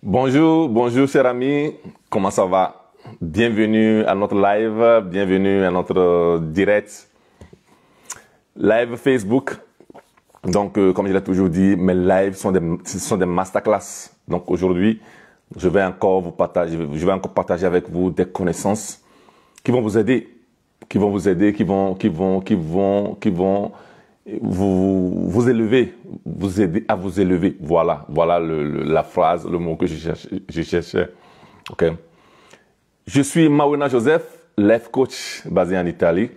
Bonjour, bonjour chers amis, comment ça va? Bienvenue à notre live, bienvenue à notre direct live Facebook. Donc, comme je l'ai toujours dit, mes lives sont des masterclass. Donc aujourd'hui, je vais encore partager avec vous des connaissances qui vont vous aider, qui vont vous élever, vous aider à vous élever. Voilà la phrase, le mot que je cherchais. Ok. Je suis Mawena Joseph, life coach basé en Italie.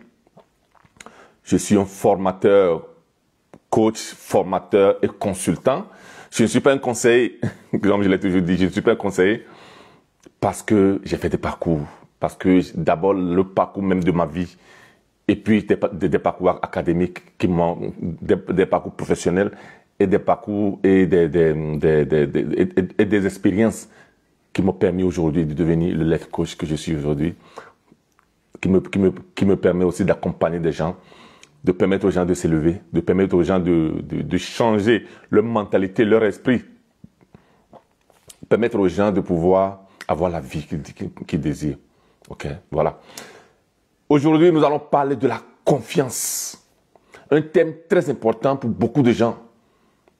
Je suis un formateur, coach, formateur et consultant. Je ne suis pas un conseiller, comme je l'ai toujours dit, je ne suis pas un conseiller parce que j'ai fait des parcours. Parce que d'abord, le parcours même de ma vie, et puis des parcours académiques, des parcours professionnels et des parcours et des expériences qui m'ont permis aujourd'hui de devenir le life coach que je suis aujourd'hui, qui me permet aussi d'accompagner des gens, de permettre aux gens de s'élever, de permettre aux gens de changer leur mentalité, leur esprit, permettre aux gens de pouvoir avoir la vie qu'ils désirent. Ok, voilà. Aujourd'hui, nous allons parler de la confiance. Un thème très important pour beaucoup de gens.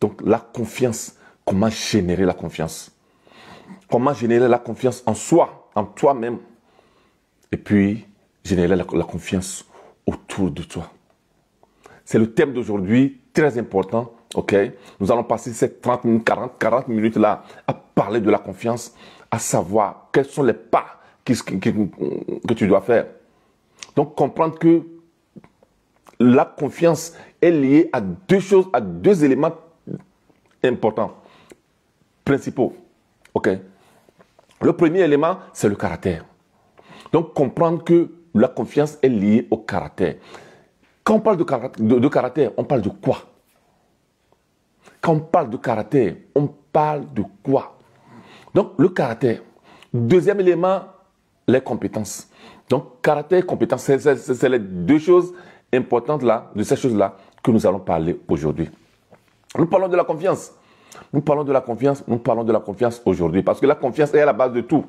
Donc, la confiance. Comment générer la confiance? Comment générer la confiance en soi, en toi-même. Et puis, générer la confiance autour de toi. C'est le thème d'aujourd'hui, très important. Ok? Nous allons passer ces 30 minutes, 40 minutes là à parler de la confiance, à savoir quels sont les pas que tu dois faire. Donc, comprendre que la confiance est liée à deux choses, à deux éléments importants, principaux. Ok. Le premier élément, c'est le caractère. Donc, comprendre que la confiance est liée au caractère. Quand on parle de caractère, on parle de quoi? Quand on parle de caractère, on parle de quoi? Donc, le caractère. Deuxième élément, les compétences. Donc, caractère et compétence, c'est les deux choses importantes là, de ces choses-là que nous allons parler aujourd'hui. Nous parlons de la confiance. Nous parlons de la confiance aujourd'hui parce que la confiance est à la base de tout.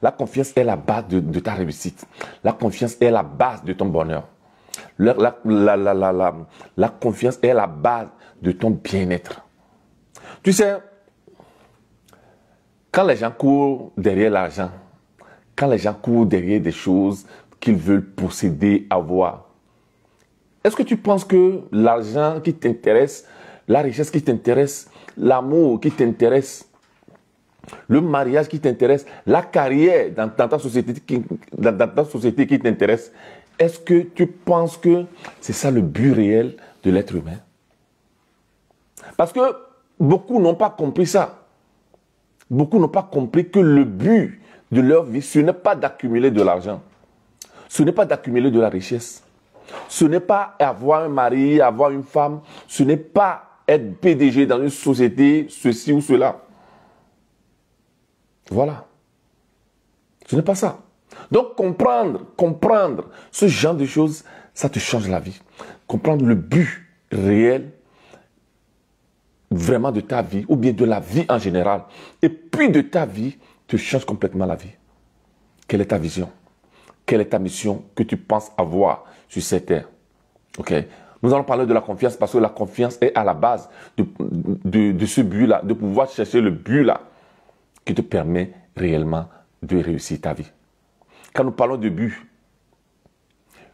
La confiance est la base de ta réussite. La confiance est la base de ton bonheur. La confiance est la base de ton bien-être. Tu sais, quand les gens courent derrière l'argent, quand les gens courent derrière des choses qu'ils veulent posséder, avoir, est-ce que tu penses que l'argent qui t'intéresse, la richesse qui t'intéresse, l'amour qui t'intéresse, le mariage qui t'intéresse, la carrière dans ta société qui t'intéresse, est-ce que tu penses que c'est ça le but réel de l'être humain? Parce que beaucoup n'ont pas compris ça. Beaucoup n'ont pas compris que le but de leur vie, ce n'est pas d'accumuler de l'argent. Ce n'est pas d'accumuler de la richesse. Ce n'est pas avoir un mari, avoir une femme. Ce n'est pas être PDG dans une société, ceci ou cela. Voilà. Ce n'est pas ça. Donc comprendre ce genre de choses, ça te change la vie. Comprendre le but réel vraiment de ta vie ou bien de la vie en général. Et puis de ta vie, te change complètement la vie. Quelle est ta vision? Quelle est ta mission que tu penses avoir sur cette terre? Ok. Nous allons parler de la confiance parce que la confiance est à la base de ce but-là, de pouvoir chercher le but-là qui te permet réellement de réussir ta vie. Quand nous parlons de but,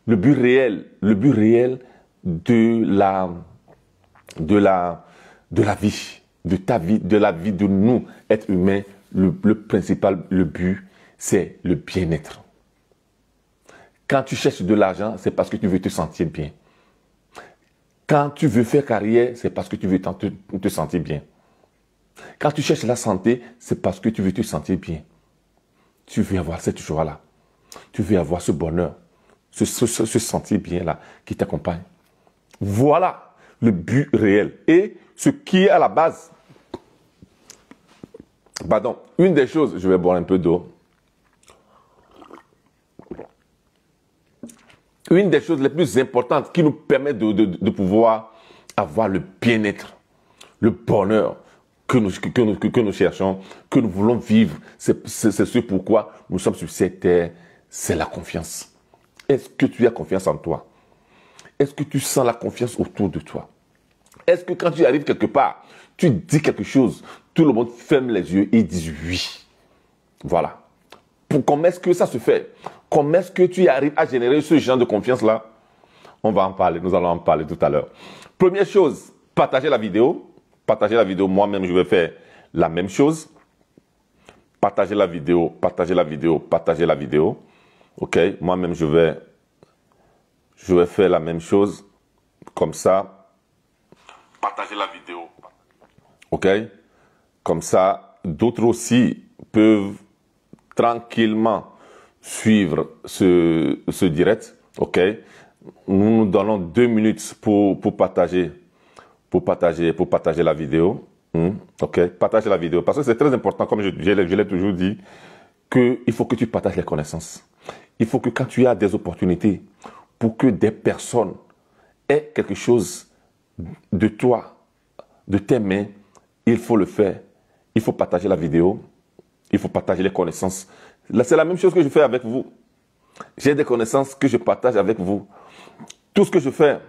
le but réel de la vie, de ta vie, de la vie de nous, êtres humains, le principal, le but, c'est le bien-être. Quand tu cherches de l'argent, c'est parce que tu veux te sentir bien. Quand tu veux faire carrière, c'est parce que tu veux te sentir bien. Quand tu cherches la santé, c'est parce que tu veux te sentir bien. Tu veux avoir cette joie-là. Tu veux avoir ce bonheur, ce sentir bien-là qui t'accompagne. Voilà le but réel. Et ce qui est à la base. Pardon, une des choses, je vais boire un peu d'eau. Une des choses les plus importantes qui nous permet de pouvoir avoir le bien-être, le bonheur, que nous cherchons, que nous voulons vivre. C'est ce pourquoi nous sommes sur cette terre, c'est la confiance. Est-ce que tu as confiance en toi? Est-ce que tu sens la confiance autour de toi? Est-ce que quand tu arrives quelque part, tu dis quelque chose, tout le monde ferme les yeux et dit oui? Voilà. Comment est-ce que ça se fait? Comment est-ce que tu arrives à générer ce genre de confiance-là? On va en parler, nous allons en parler tout à l'heure. Première chose, partagez la vidéo. Partagez la vidéo, moi-même je vais faire la même chose. Partagez la vidéo, partagez la vidéo, partagez la vidéo. Ok, moi-même je vais faire la même chose. Comme ça. Partagez la vidéo. Ok, comme ça, d'autres aussi peuvent tranquillement suivre ce direct. Ok, nous nous donnons 2 minutes pour partager la vidéo. Ok, partagez la vidéo. Parce que c'est très important, comme je l'ai toujours dit, qu'il faut que tu partages les connaissances. Il faut que quand tu as des opportunités, pour que des personnes aient quelque chose de toi, de tes mains, il faut le faire. Il faut partager la vidéo. Il faut partager les connaissances. C'est la même chose que je fais avec vous. J'ai des connaissances que je partage avec vous. Tout ce que je fais,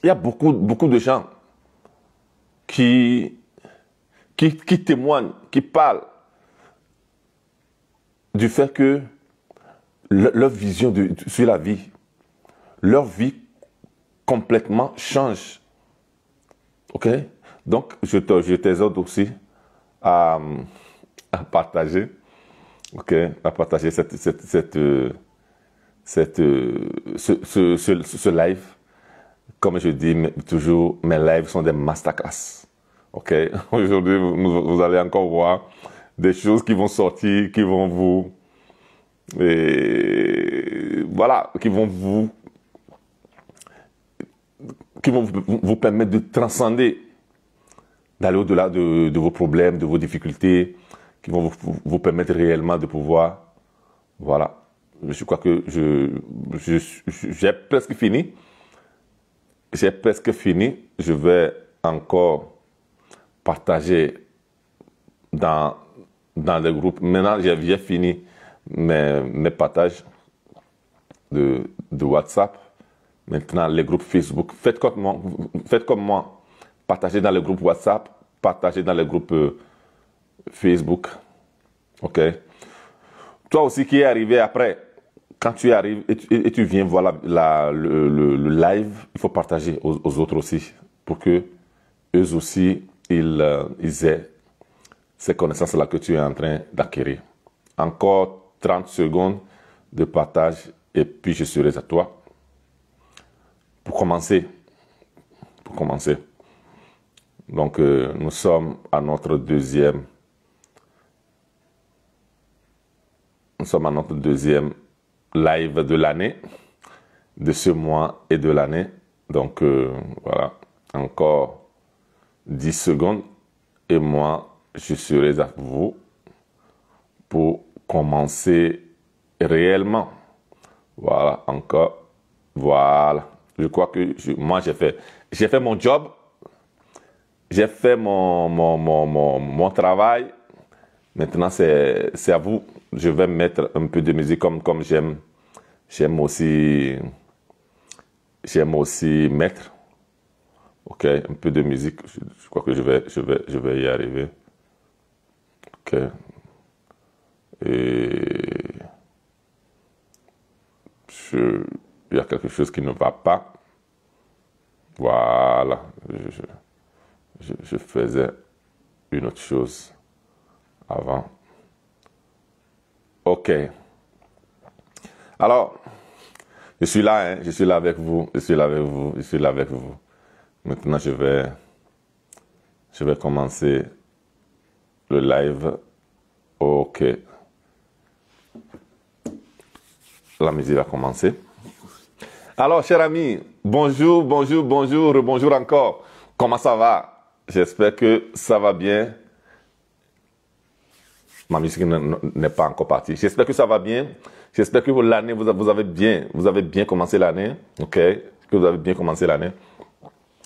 il y a beaucoup de gens qui témoignent, qui parlent du fait que leur vision sur la vie, leur vie complètement change. Ok? Donc, je t'exhorte aussi à partager, ok, à partager ce live. Comme je dis toujours, mes lives sont des masterclass. Ok, aujourd'hui, vous allez encore voir des choses qui vont sortir, qui vont vous, voilà, qui vont vous permettre de transcender, d'aller au-delà de vos problèmes, de vos difficultés, qui vont vous permettre réellement de pouvoir, voilà. Je crois que j'ai presque fini. J'ai presque fini. Je vais encore partager dans les groupes. Maintenant, j'ai fini mes partages de WhatsApp. Maintenant, les groupes Facebook. Faites comme moi. Partagez dans les groupes WhatsApp. Partagez dans les groupes Facebook. OK? Toi aussi qui es arrivé après, quand tu arrives et tu viens voir le live, il faut partager aux autres aussi pour que eux aussi, ils aient ces connaissances-là que tu es en train d'acquérir. Encore 30 secondes de partage et puis je serai à toi. Pour commencer. Donc, nous sommes à notre deuxième live de l'année, de ce mois et de l'année. Donc, voilà, encore 10 secondes et moi, je serai à vous pour commencer réellement. Voilà, encore, voilà. Je crois que moi, j'ai fait mon job, j'ai fait mon travail. Maintenant, c'est à vous. Je vais mettre un peu de musique comme j'aime aussi mettre. Ok, un peu de musique. Je crois que je vais y arriver. Ok. Et il y a quelque chose qui ne va pas. Voilà. Je faisais une autre chose avant. Ok. Alors, je suis là, hein, je suis là avec vous, je suis là avec vous. Maintenant, je vais commencer le live. Ok. La musique va commencer. Alors, chers amis, bonjour, bonjour encore. Comment ça va? J'espère que ça va bien. Ma musique n'est pas encore partie. J'espère que ça va bien. J'espère que l'année, vous avez bien commencé l'année. Ok? Que vous avez bien commencé l'année.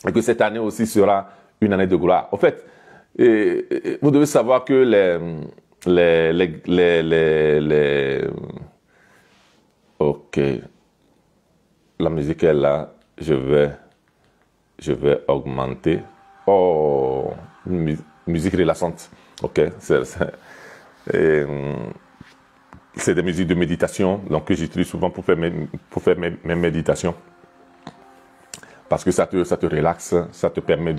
Et que cette année aussi sera une année de gloire. En fait, Et vous devez savoir que ok, la musique est là. Je vais augmenter. Oh, musique relaxante. Ok, c'est des musiques de méditation, donc que j'utilise souvent pour faire mes méditations. Parce que ça te relaxe, ça te permet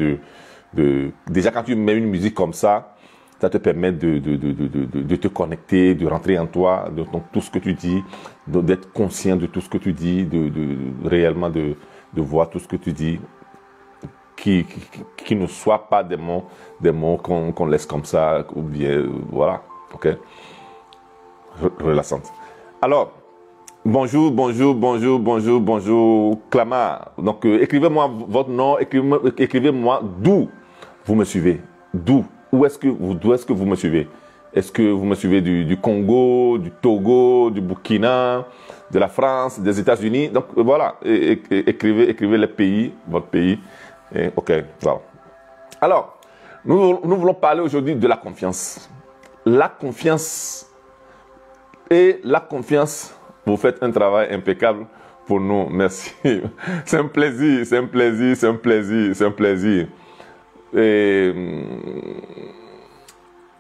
déjà quand tu mets une musique comme ça te permet de te connecter, de rentrer en toi, de tout ce que tu dis, d'être conscient de tout ce que tu dis, réellement de voir tout ce que tu dis, qui ne soit pas des mots qu'on laisse comme ça, ou bien, voilà, ok, relaxante. Alors, bonjour, Clamart. Donc, écrivez-moi votre nom, écrivez-moi d'où vous me suivez. Où est-ce que vous me suivez? Est-ce que vous me suivez du Congo, du Togo, du Burkina, de la France, des États-Unis? Donc, voilà, écrivez les pays, votre pays. Ok, voilà. Alors, nous voulons parler aujourd'hui de la confiance. La confiance. Et la confiance, vous faites un travail impeccable pour nous. Merci. C'est un plaisir. Et,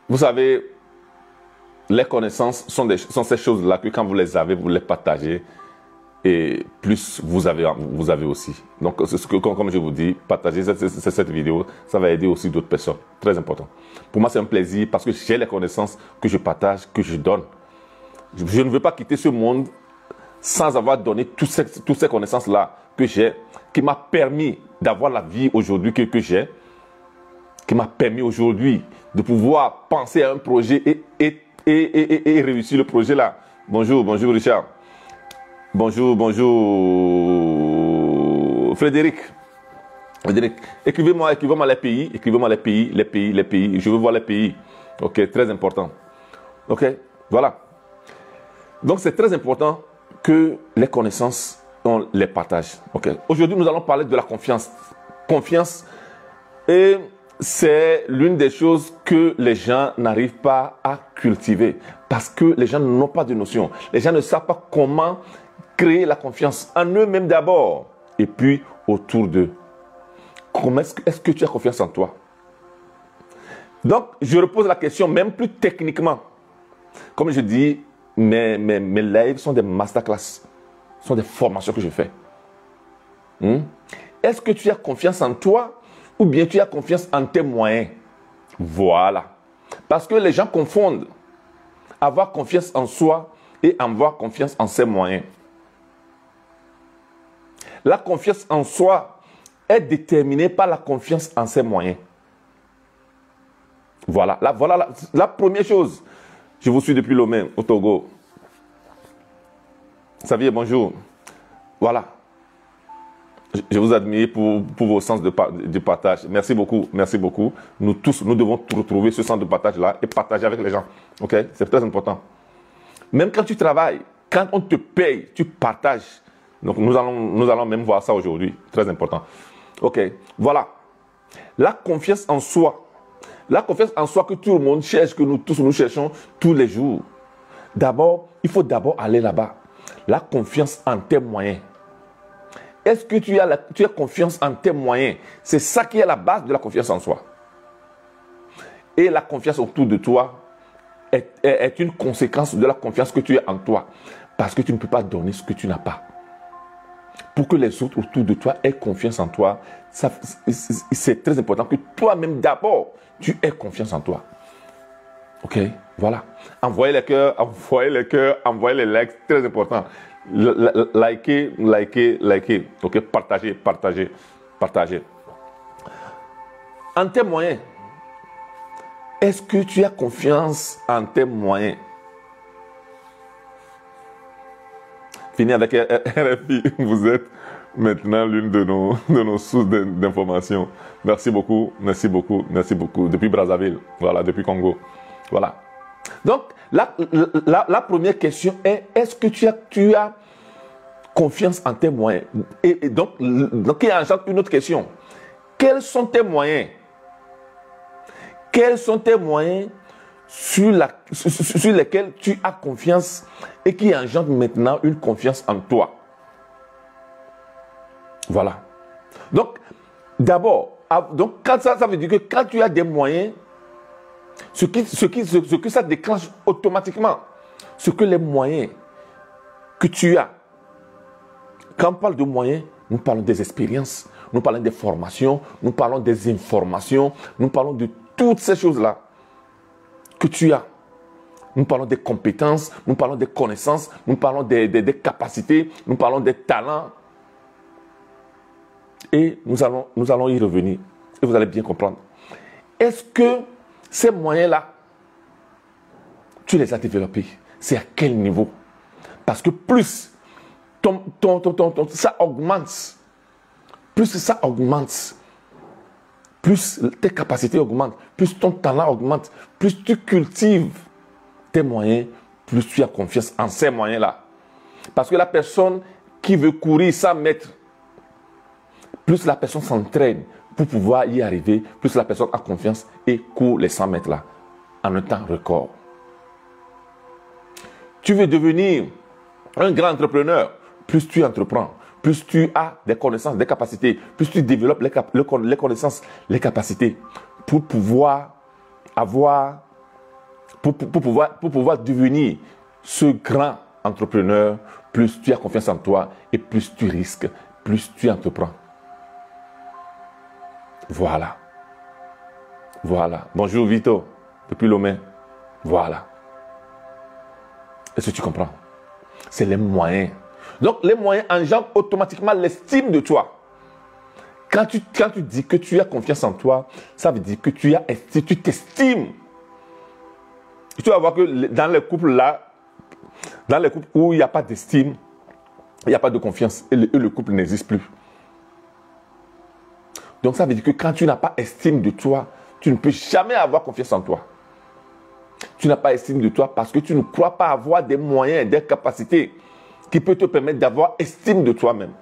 vous savez, les connaissances sont ces choses-là que quand vous les avez, vous les partagez. Et plus vous avez aussi. Donc, comme je vous dis, partagez cette vidéo, ça va aider aussi d'autres personnes. Très important. Pour moi, c'est un plaisir parce que j'ai les connaissances que je partage, que je donne. Je ne veux pas quitter ce monde sans avoir donné toutes ces connaissances-là que j'ai, qui m'a permis d'avoir la vie aujourd'hui que j'ai, qui m'a permis aujourd'hui de pouvoir penser à un projet et réussir le projet-là. Bonjour Richard. Bonjour Frédéric. Écrivez-moi les pays. Je veux voir les pays. Ok, très important. Ok, voilà. Donc, c'est très important que les connaissances, on les partage. Okay. Aujourd'hui, nous allons parler de la confiance. Confiance, et c'est l'une des choses que les gens n'arrivent pas à cultiver parce que les gens n'ont pas de notion. Les gens ne savent pas comment créer la confiance en eux-mêmes d'abord et puis autour d'eux. Comment est-ce que tu as confiance en toi? Donc, je repose la question même plus techniquement. Comme je dis, mes lives sont des masterclass, sont des formations que je fais. Est-ce que tu as confiance en toi ou bien tu as confiance en tes moyens? Voilà. Parce que les gens confondent avoir confiance en soi et avoir confiance en ses moyens. La confiance en soi est déterminée par la confiance en ses moyens. Voilà la première chose. Je vous suis depuis Lomé, au Togo. Xavier, bonjour. Voilà. Je vous admire pour vos sens de partage. Merci beaucoup. Nous tous, nous devons retrouver ce sens de partage-là et partager avec les gens. Ok? C'est très important. Même quand tu travailles, quand on te paye, tu partages. Donc, nous allons même voir ça aujourd'hui. Très important. Ok? Voilà. La confiance en soi. La confiance en soi que tout le monde cherche, que nous tous nous cherchons tous les jours. D'abord, il faut aller là-bas. La confiance en tes moyens. Est-ce que tu as confiance en tes moyens? C'est ça qui est la base de la confiance en soi. Et la confiance autour de toi est une conséquence de la confiance que tu as en toi. Parce que tu ne peux pas donner ce que tu n'as pas. Pour que les autres autour de toi aient confiance en toi, c'est très important que toi-même d'abord, tu aies confiance en toi. Ok, voilà. Envoyez les cœurs, envoyez les likes, très important. Likez. Ok, partagez. En tes moyens, est-ce que tu as confiance en tes moyens? Fini avec RFI, vous êtes maintenant l'une de nos sources d'informations. Merci beaucoup. Depuis Brazzaville, voilà, depuis Congo. Voilà. Donc, la première question est, est-ce que tu as confiance en tes moyens? Et donc, il y a une autre question. Quels sont tes moyens? Quels sont tes moyens sur lesquels tu as confiance et qui engendrent maintenant une confiance en toi? Voilà. Donc, d'abord, quand ça veut dire que quand tu as des moyens, ce que ça déclenche automatiquement, ce que les moyens que tu as, quand on parle de moyens, nous parlons des expériences, nous parlons des formations, nous parlons des informations, nous parlons de toutes ces choses-là que tu as. Nous parlons des compétences, nous parlons des connaissances, nous parlons des capacités, nous parlons des talents. Et nous allons y revenir. Et vous allez bien comprendre. Est-ce que ces moyens-là, tu les as développés? C'est à quel niveau? Parce que plus ça augmente, plus tes capacités augmentent, plus ton talent augmente, plus tu cultives tes moyens, plus tu as confiance en ces moyens-là. Parce que la personne qui veut courir 100 mètres, plus la personne s'entraîne pour pouvoir y arriver, plus la personne a confiance et court les 100 mètres là en un temps record. Tu veux devenir un grand entrepreneur, plus tu entreprends, plus tu as des connaissances, des capacités, plus tu développes les connaissances, les capacités pour pouvoir devenir ce grand entrepreneur, plus tu as confiance en toi et plus tu risques, plus tu entreprends. Voilà. Voilà. Bonjour Vito, depuis Lomé. Voilà. Est-ce que tu comprends? C'est les moyens. Donc les moyens engendrent automatiquement l'estime de toi. Quand tu dis que tu as confiance en toi, ça veut dire que tu t'estimes. Tu vas voir que dans les couples là, dans les couples où il n'y a pas d'estime, il n'y a pas de confiance et le couple n'existe plus. Donc ça veut dire que quand tu n'as pas estime de toi, tu ne peux jamais avoir confiance en toi. Tu n'as pas estime de toi parce que tu ne crois pas avoir des moyens, des capacités qui peuvent te permettre d'avoir estime de toi-même.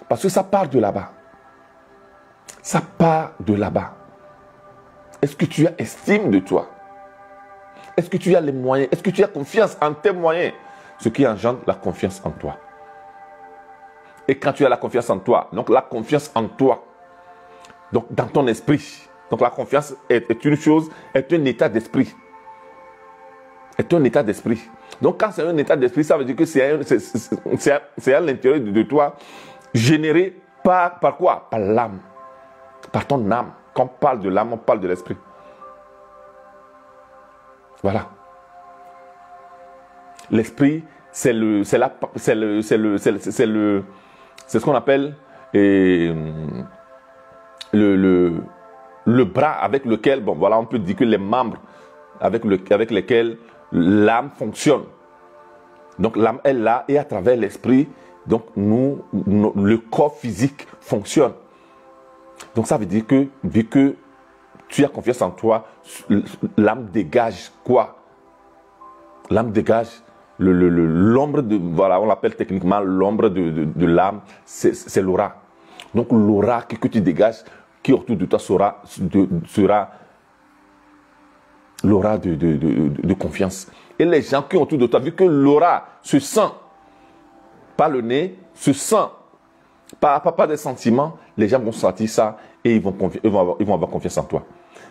Parce que ça part de là-bas. Ça part de là-bas. Est-ce que tu as estime de toi? Est-ce que tu as les moyens? Est-ce que tu as confiance en tes moyens? Ce qui engendre la confiance en toi. Et quand tu as la confiance en toi, donc la confiance en toi, donc dans ton esprit, donc la confiance est une chose, est un état d'esprit. Est un état d'esprit. Donc quand c'est un état d'esprit, ça veut dire que c'est à l'intérieur de toi, généré par quoi? Par l'âme. Par ton âme. Quand on parle de l'âme, on parle de l'esprit. Voilà. L'esprit, c'est ce qu'on appelle le bras avec lequel, bon voilà, on peut dire que les membres avec lesquels l'âme fonctionne. Donc l'âme est là et à travers l'esprit, donc le corps physique fonctionne. Donc ça veut dire que vu que tu as confiance en toi, l'âme dégage quoi? L'âme dégage l'ombre de, voilà, on l'appelle techniquement l'ombre de l'âme, c'est l'aura. Donc l'aura que tu dégages, qui autour de toi sera l'aura de confiance. Et les gens qui sont autour de toi, vu que l'aura se sent, pas le nez, se sent, pas des sentiments, les gens vont sentir ça et ils vont avoir confiance en toi.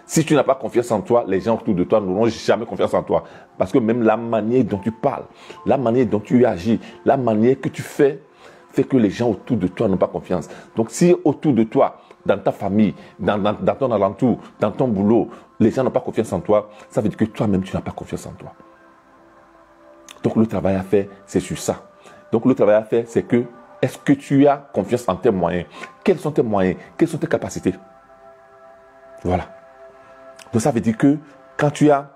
Si tu n'as pas confiance en toi, les gens autour de toi n'auront jamais confiance en toi. Parce que même la manière dont tu parles, la manière dont tu agis, la manière que tu fais, fait que les gens autour de toi n'ont pas confiance. Donc si autour de toi, dans ta famille, dans ton alentour, dans ton boulot, les gens n'ont pas confiance en toi, ça veut dire que toi-même, tu n'as pas confiance en toi. Donc le travail à faire, c'est sur ça. Donc le travail à faire, c'est que, est-ce que tu as confiance en tes moyens? Quels sont tes moyens? Quelles sont tes capacités? Voilà. Donc ça veut dire que quand tu as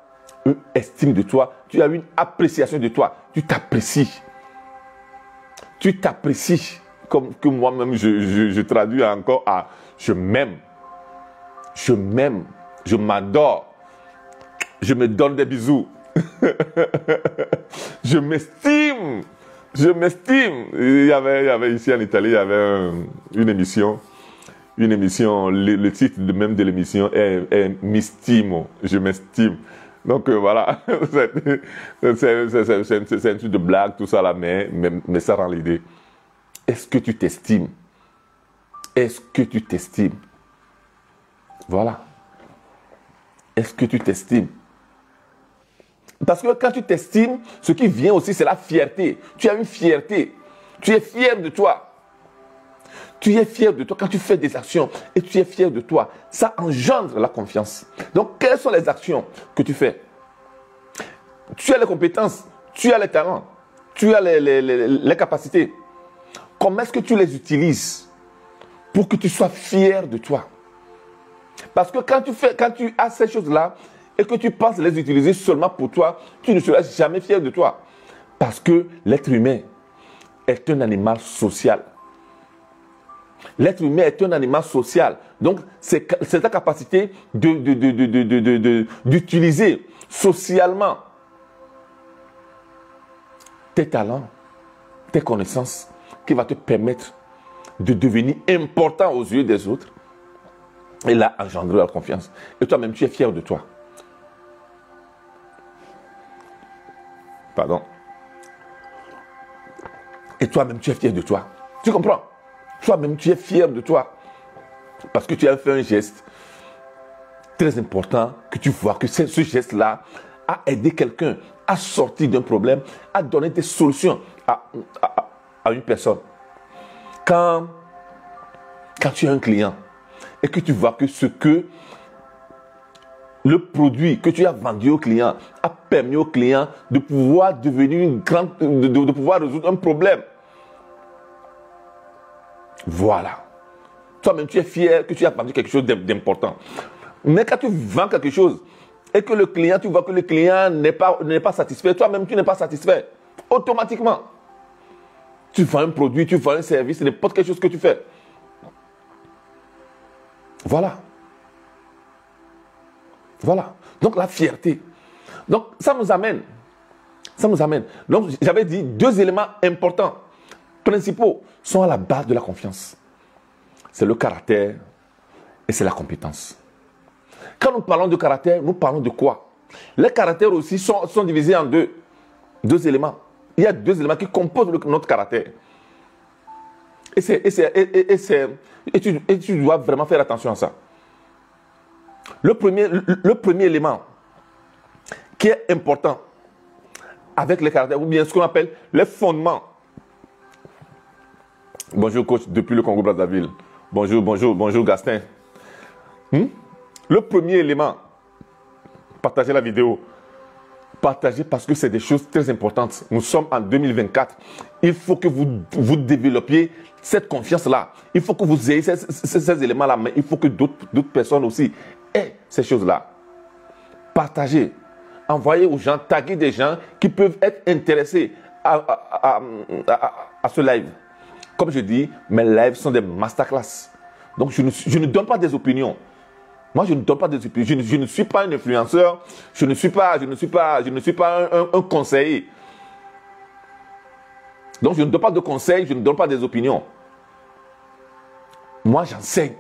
une estime de toi, tu as une appréciation de toi, tu t'apprécies. Tu t'apprécies. Comme que moi-même, je traduis encore à je m'aime. Je m'aime. Je m'adore. Je me donne des bisous. Je m'estime. Je m'estime. Il y avait ici en Italie, il y avait une émission une émission, le titre même de l'émission est M'estimo, je m'estime. Donc voilà, c'est un truc de blague, tout ça là, mais ça rend l'idée. Est-ce que tu t'estimes? Est-ce que tu t'estimes? Voilà. Est-ce que tu t'estimes? Parce que quand tu t'estimes, ce qui vient aussi, c'est la fierté. Tu as une fierté. Tu es fier de toi. Tu es fier de toi quand tu fais des actions et tu es fier de toi. Ça engendre la confiance. Donc, quelles sont les actions que tu fais? Tu as les compétences, tu as les talents, tu as les capacités. Comment est-ce que tu les utilises pour que tu sois fier de toi? Parce que quand tu as ces choses-là et que tu penses les utiliser seulement pour toi, tu ne seras jamais fier de toi. Parce que l'être humain est un animal social. L'être humain est un animal social. Donc, c'est ta capacité d'utiliser socialement tes talents, tes connaissances, qui va te permettre de devenir important aux yeux des autres. Et là, engendrer la confiance. Et toi-même, tu es fier de toi. Pardon. Et toi-même, tu es fier de toi. Tu comprends? Toi-même, tu es fier de toi. Parce que tu as fait un geste très important, que tu vois que ce geste-là a aidé quelqu'un à sortir d'un problème, à donner des solutions à une personne. Quand tu as un client et que tu vois que le produit que tu as vendu au client a permis au client de pouvoir devenir de pouvoir résoudre un problème. Voilà. Toi-même, tu es fier que tu as vendu quelque chose d'important. Mais quand tu vends quelque chose et que tu vois que le client n'est pas satisfait, toi-même, tu n'es pas satisfait. Automatiquement. Tu vends un produit, tu vends un service, n'importe quelle chose que tu fais. Voilà. Voilà. Donc la fierté. Donc ça nous amène. Donc j'avais dit 2 éléments importants, principaux, sont à la base de la confiance. C'est le caractère et c'est la compétence. Quand nous parlons de caractère, nous parlons de quoi? Les caractères aussi sont divisés en deux éléments. Il y a 2 éléments qui composent notre caractère. Et tu dois vraiment faire attention à ça. Le premier élément qui est important avec les caractères, ou bien ce qu'on appelle les fondements. Bonjour coach, depuis le Congo-Brazzaville. Bonjour Gastin. Le premier élément, partagez la vidéo. Partagez parce que c'est des choses très importantes. Nous sommes en 2024. Il faut que vous développiez cette confiance-là. Il faut que vous ayez ces éléments-là, mais il faut que d'autres personnes aussi aient ces choses-là. Partagez. Envoyez aux gens, taguez des gens qui peuvent être intéressés à ce live. Comme je dis, mes lives sont des masterclass. Donc je ne donne pas des opinions. Moi, je ne donne pas des opinions. Je ne suis pas un influenceur. Je ne suis pas un conseiller. Donc, je ne donne pas de conseils. Je ne donne pas des opinions. Moi, j'enseigne.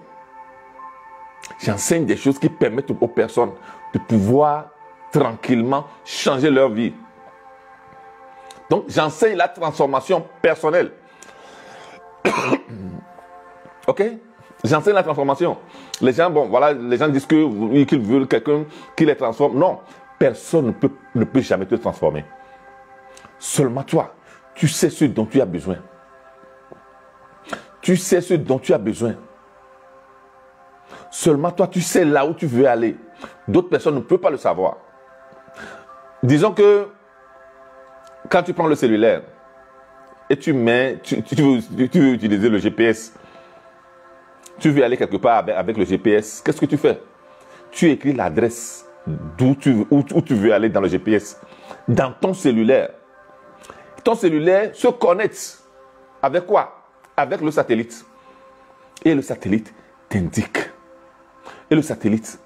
J'enseigne des choses qui permettent aux personnes de pouvoir tranquillement changer leur vie. Donc, j'enseigne la transformation personnelle. Ok? J'enseigne la transformation. Les gens, les gens disent qu'ils veulent quelqu'un qui les transforme. Non, personne ne peut jamais te transformer. Seulement toi, tu sais ce dont tu as besoin. Tu sais ce dont tu as besoin. Seulement toi, tu sais là où tu veux aller. D'autres personnes ne peuvent pas le savoir. Disons que quand tu prends le cellulaire et tu veux utiliser le GPS, tu veux aller quelque part avec le GPS, qu'est-ce que tu fais? Tu écris l'adresse où tu veux aller dans le GPS, dans ton cellulaire. Ton cellulaire se connecte avec quoi? Avec le satellite. Et le satellite t'indique. Et le satellite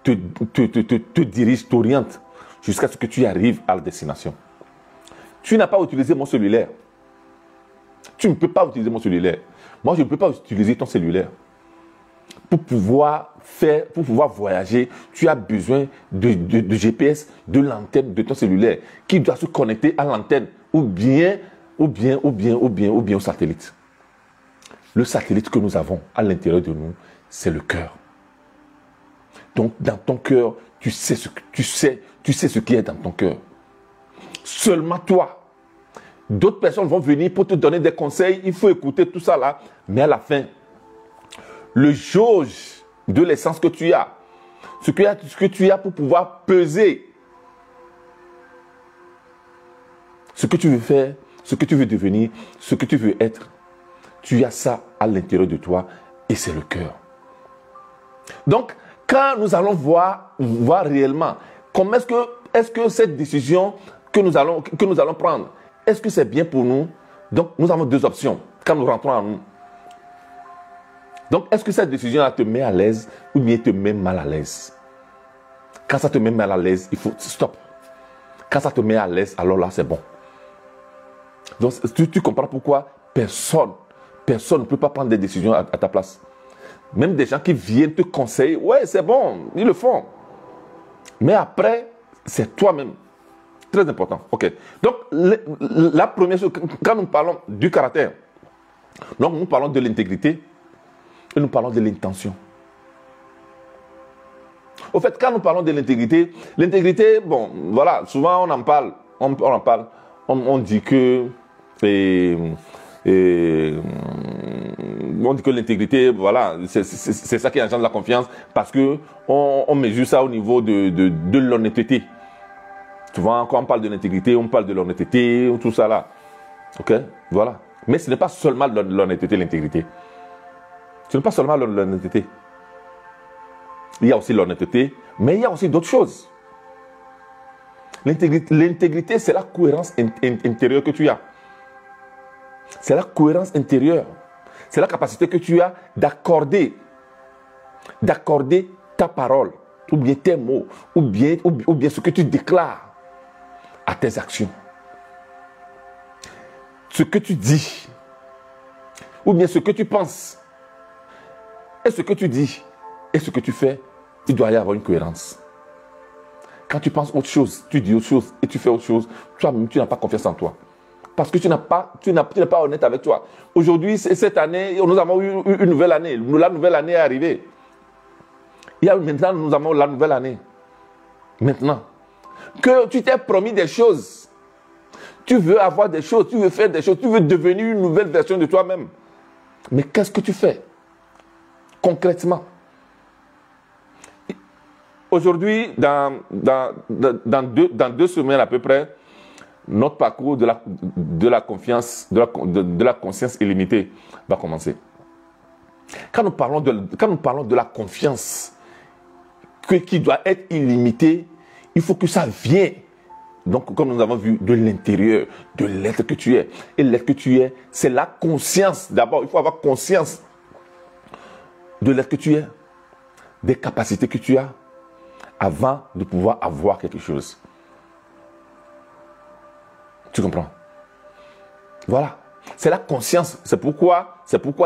te dirige, t'oriente jusqu'à ce que tu arrives à la destination. Tu n'as pas utilisé mon cellulaire. Tu ne peux pas utiliser mon cellulaire. Moi, je ne peux pas utiliser ton cellulaire. pour pouvoir voyager, tu as besoin de GPS, de l'antenne de ton cellulaire qui doit se connecter à l'antenne ou bien au satellite. Le satellite que nous avons à l'intérieur de nous, c'est le cœur. Donc, dans ton cœur, tu sais ce qui est dans ton cœur. Seulement toi. D'autres personnes vont venir pour te donner des conseils. Il faut écouter tout ça là. Mais à la fin, le jauge de l'essence que tu as, ce que tu as pour pouvoir peser ce que tu veux faire, ce que tu veux devenir, ce que tu veux être, tu as ça à l'intérieur de toi et c'est le cœur. Donc, quand nous allons voir réellement comment est-ce que cette décision que nous allons prendre, est-ce que c'est bien pour nous? Donc, nous avons deux options quand nous rentrons en nous. Donc, est-ce que cette décision te met à l'aise ou bien te met mal à l'aise? Quand ça te met mal à l'aise, il faut stop. Quand ça te met à l'aise, alors là, c'est bon. Donc, tu comprends pourquoi personne ne peut pas prendre des décisions à ta place. Même des gens qui viennent te conseiller, ouais, c'est bon, ils le font. Mais après, c'est toi-même. Très important. Ok. Donc, la première chose, quand nous parlons du caractère, donc nous parlons de l'intégrité et nous parlons de l'intention. Au fait, quand nous parlons de l'intégrité, bon, voilà, souvent on en parle, on dit que, on dit que l'intégrité, voilà, c'est ça qui engendre la confiance parce que on mesure ça au niveau de l'honnêteté. Souvent, quand on parle de l'intégrité, on parle de l'honnêteté, tout ça là. Ok? Voilà. Mais ce n'est pas seulement l'honnêteté, l'intégrité. Ce n'est pas seulement l'honnêteté. Il y a aussi l'honnêteté, mais il y a aussi d'autres choses. L'intégrité, c'est la cohérence intérieure que tu as. C'est la cohérence intérieure. C'est la capacité que tu as d'accorder ta parole, ou bien tes mots, ou bien ce que tu déclares à tes actions. Ce que tu dis, ou bien ce que tu penses, et ce que tu dis, et ce que tu fais, il doit y avoir une cohérence. Quand tu penses autre chose, tu dis autre chose, et tu fais autre chose, toi-même, tu n'as pas confiance en toi. Parce que tu n'es pas honnête avec toi. Aujourd'hui, cette année, nous avons eu une nouvelle année. La nouvelle année est arrivée. Maintenant, nous avons la nouvelle année. Maintenant. Que tu t'es promis des choses. Tu veux avoir des choses, tu veux faire des choses, tu veux devenir une nouvelle version de toi-même. Mais qu'est-ce que tu fais? Concrètement. Aujourd'hui, dans 2 semaines à peu près, notre parcours de la confiance, de la conscience illimitée va commencer. Quand nous parlons de la confiance qui doit être illimitée, il faut que ça vienne, donc comme nous avons vu, de l'intérieur, de l'être que tu es. Et l'être que tu es, c'est la conscience. D'abord, il faut avoir conscience de l'être que tu es, des capacités que tu as, avant de pouvoir avoir quelque chose. Tu comprends? Voilà. C'est la conscience. C'est pourquoi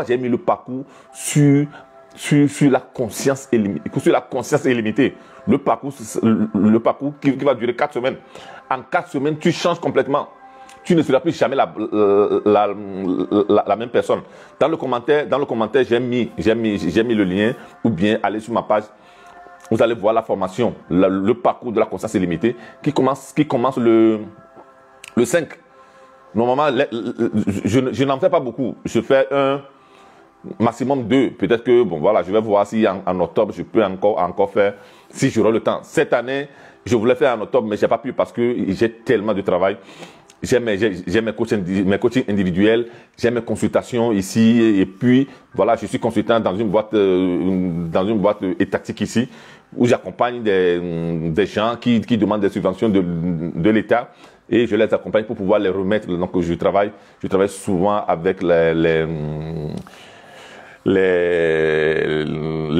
j'ai mis le parcours sur la conscience illimitée. Le parcours qui va durer 4 semaines. En 4 semaines, tu changes complètement. Tu ne seras plus jamais la même personne. Dans le commentaire, j'ai mis le lien, ou bien aller sur ma page. Vous allez voir la formation, le parcours de la conscience illimitée qui commence le 5. Normalement, je n'en fais pas beaucoup. Je fais un maximum 2. Peut-être que, bon voilà, je vais voir si en octobre, je peux encore faire, si j'aurai le temps. Cette année, je voulais faire en octobre, mais je n'ai pas pu parce que j'ai tellement de travail. J'ai mes coachings individuels, j'ai mes consultations ici, et puis voilà, je suis consultant dans une boîte étatique ici, où j'accompagne des gens qui demandent des subventions de l'État, et je les accompagne pour pouvoir les remettre. Donc je travaille souvent avec les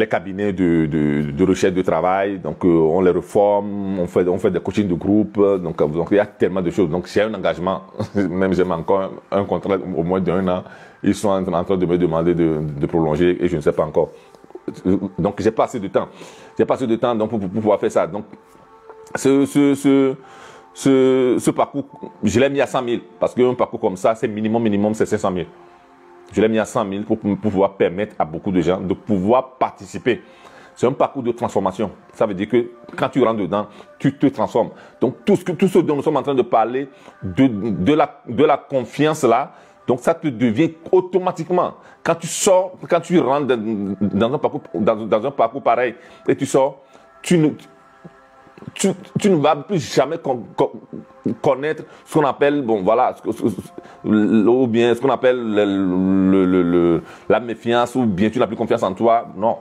cabinets de recherche de travail, donc on les reforme, on fait des coachings de groupe, donc il y a tellement de choses. Donc j'ai un engagement, même j'ai encore un contrat au moins d'1 an, ils sont en train de me demander de prolonger et je ne sais pas encore. Donc, j'ai pas assez de temps. J'ai pas assez de temps donc, pour pouvoir faire ça. Donc, ce parcours, je l'ai mis à 100 000. Parce qu'un parcours comme ça, c'est minimum, c'est 500 000. Je l'ai mis à 100 000 pour pouvoir permettre à beaucoup de gens de pouvoir participer. C'est un parcours de transformation. Ça veut dire que quand tu rentres dedans, tu te transformes. Donc, tout ce dont nous sommes en train de parler, de la confiance là, donc ça te devient automatiquement. Quand tu sors, quand tu rentres dans un parcours pareil et tu sors, tu ne vas plus jamais connaître ce qu'on appelle, bon voilà, ou bien ce qu'on appelle la méfiance, ou bien tu n'as plus confiance en toi. Non.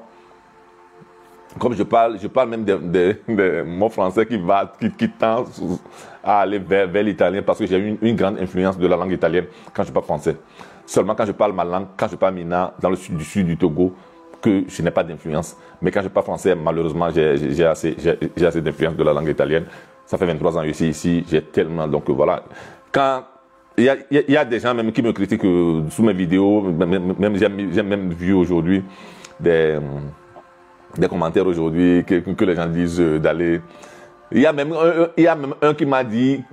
Comme je parle même de mon français qui tend à aller vers l'italien parce que j'ai eu une grande influence de la langue italienne quand je parle français. Seulement quand je parle ma langue, quand je parle mina, dans le sud du Togo, que je n'ai pas d'influence. Mais quand je parle français, malheureusement, j'ai assez d'influence de la langue italienne. Ça fait 23 ans que je suis ici, j'ai tellement, donc voilà. Quand il y a des gens même qui me critiquent sous mes vidéos, même j'ai même vu aujourd'hui des commentaires aujourd'hui que les gens disent d'aller. Il y a même un qui m'a dit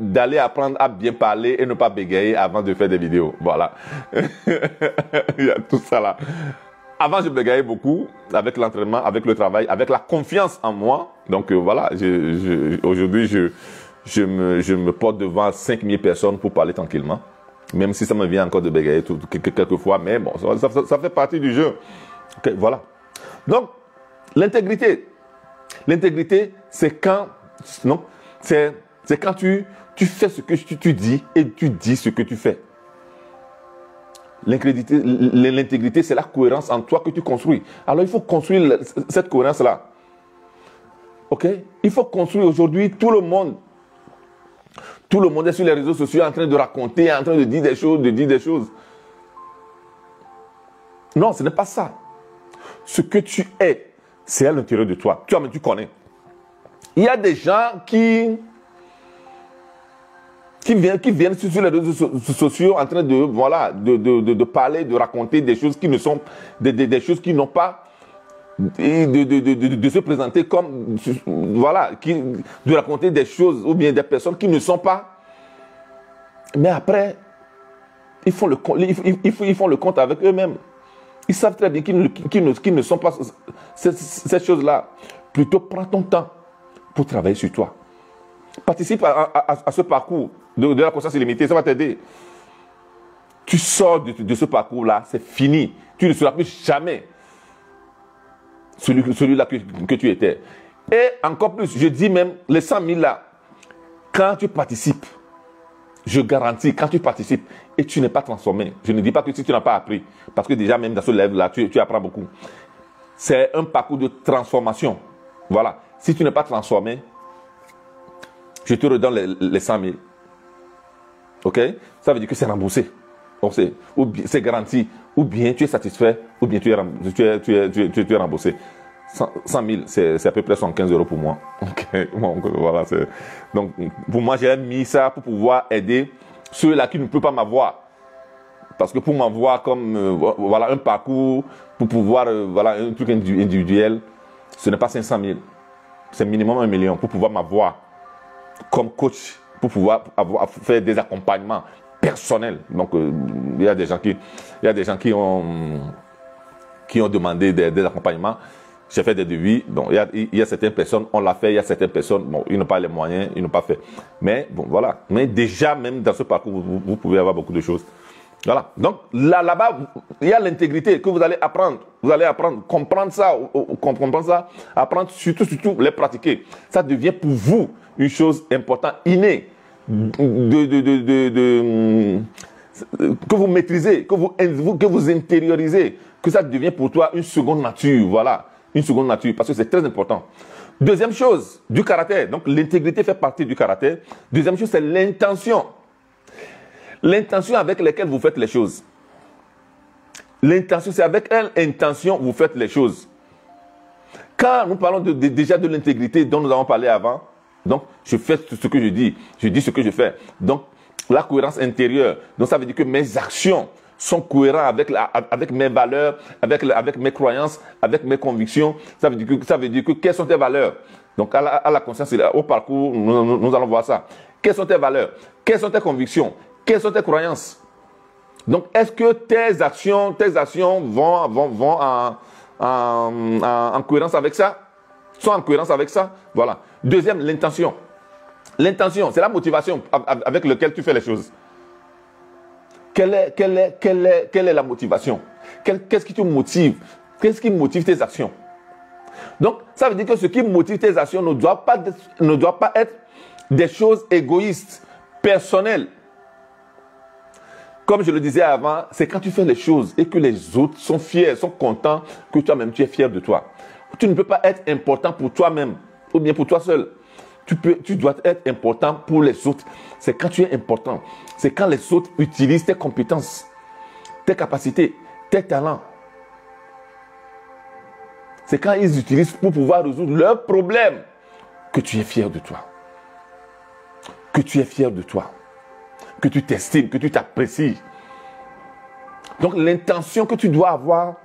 d'aller apprendre à bien parler et ne pas bégayer avant de faire des vidéos. Voilà. Il y a tout ça là. Avant, je bégayais beaucoup avec l'entraînement, avec le travail, avec la confiance en moi. Donc voilà, aujourd'hui, je me porte devant 5000 personnes pour parler tranquillement. Même si ça me vient encore de bégayer quelques fois, mais bon, ça fait partie du jeu. Okay, voilà. Donc, l'intégrité. L'intégrité, c'est quand, c'est quand tu fais ce que tu dis et tu dis ce que tu fais. L'intégrité, c'est la cohérence en toi que tu construis. Alors, il faut construire cette cohérence-là. OK? Il faut construire aujourd'hui tout le monde. Tout le monde est sur les réseaux sociaux en train de raconter, en train de dire des choses, Non, ce n'est pas ça. Ce que tu es, c'est à l'intérieur de toi. Toi-même, tu connais. Il y a des gens qui viennent sur les réseaux sociaux en train de parler, de raconter des choses qui ne sont des choses qui n'ont pas de se présenter comme voilà, de raconter des choses ou bien des personnes qui ne sont pas. Mais après, ils font le compte avec eux-mêmes. Ils savent très bien qu'ils ne sont pas ces choses-là. Plutôt prends ton temps pour travailler sur toi. Participe à ce parcours de la conscience illimitée, ça va t'aider. Tu sors de ce parcours-là, c'est fini. Tu ne seras plus jamais celui-là que tu étais. Et encore plus, je dis même, les 100 000 là, quand tu participes, je garantis, quand tu participes et tu n'es pas transformé, je ne dis pas que si tu n'as pas appris, parce que déjà même dans ce level-là, tu apprends beaucoup. C'est un parcours de transformation. Voilà. Si tu n'es pas transformé, je te redonne les 100 000. OK? Ça veut dire que c'est remboursé. Ou bien c'est garanti. Ou bien tu es satisfait, ou bien tu es remboursé. 100 000, c'est à peu près 115 € pour moi. OK? Bon, voilà, donc, pour moi, j'ai mis ça pour pouvoir aider ceux-là qui ne peuvent pas m'avoir. Parce que pour m'avoir comme voilà, un parcours, pour pouvoir voilà, un truc individuel, ce n'est pas 500 000. C'est minimum 1 million pour pouvoir m'avoir comme coach, pour pouvoir faire des accompagnements personnels. Donc, il y a des gens qui ont demandé des accompagnements. J'ai fait des devis. Donc, il y a certaines personnes, on l'a fait. Il y a certaines personnes, bon, ils n'ont pas les moyens, ils n'ont pas fait. Mais bon, voilà. Mais déjà, même dans ce parcours, vous pouvez avoir beaucoup de choses. Voilà. Donc, là-bas, il y a l'intégrité que vous allez apprendre. Vous allez apprendre, comprendre ça, apprendre surtout les pratiquer. Ça devient pour vous une chose importante, innée, que vous maîtrisez, que vous intériorisez, que ça devient pour toi une seconde nature. Voilà, une seconde nature, parce que c'est très important. Deuxième chose, du caractère. Donc, l'intégrité fait partie du caractère. Deuxième chose, c'est l'intention. L'intention avec laquelle vous faites les choses. L'intention, c'est avec quelle intention vous faites les choses. Quand nous parlons déjà de l'intégrité dont nous avons parlé avant, donc je fais ce que je dis ce que je fais. Donc la cohérence intérieure, donc ça veut dire que mes actions sont cohérents avec mes valeurs, avec mes croyances, avec mes convictions. Ça veut dire que quelles sont tes valeurs? Donc, à la conscience, au parcours, nous allons voir ça. Quelles sont tes valeurs? Quelles sont tes convictions? Quelles sont tes croyances? Donc, est-ce que tes actions vont en cohérence avec ça? Sont en cohérence avec ça? Voilà. Deuxième, l'intention. L'intention, c'est la motivation avec laquelle tu fais les choses. Quelle est la motivation? Qu'est-ce qui te motive? Qu'est-ce qui motive tes actions? Donc, ça veut dire que ce qui motive tes actions ne doit pas être des choses égoïstes, personnelles. Comme je le disais avant, c'est quand tu fais les choses et que les autres sont fiers, sont contents, que toi-même tu es fier de toi. Tu ne peux pas être important pour toi-même ou bien pour toi seul. Tu dois être important pour les autres. C'est quand tu es important. C'est quand les autres utilisent tes compétences, tes capacités, tes talents. C'est quand ils utilisent pour pouvoir résoudre leurs problèmes que tu es fier de toi. Que tu es fier de toi. Que tu t'estimes, que tu t'apprécies. Donc l'intention que tu dois avoir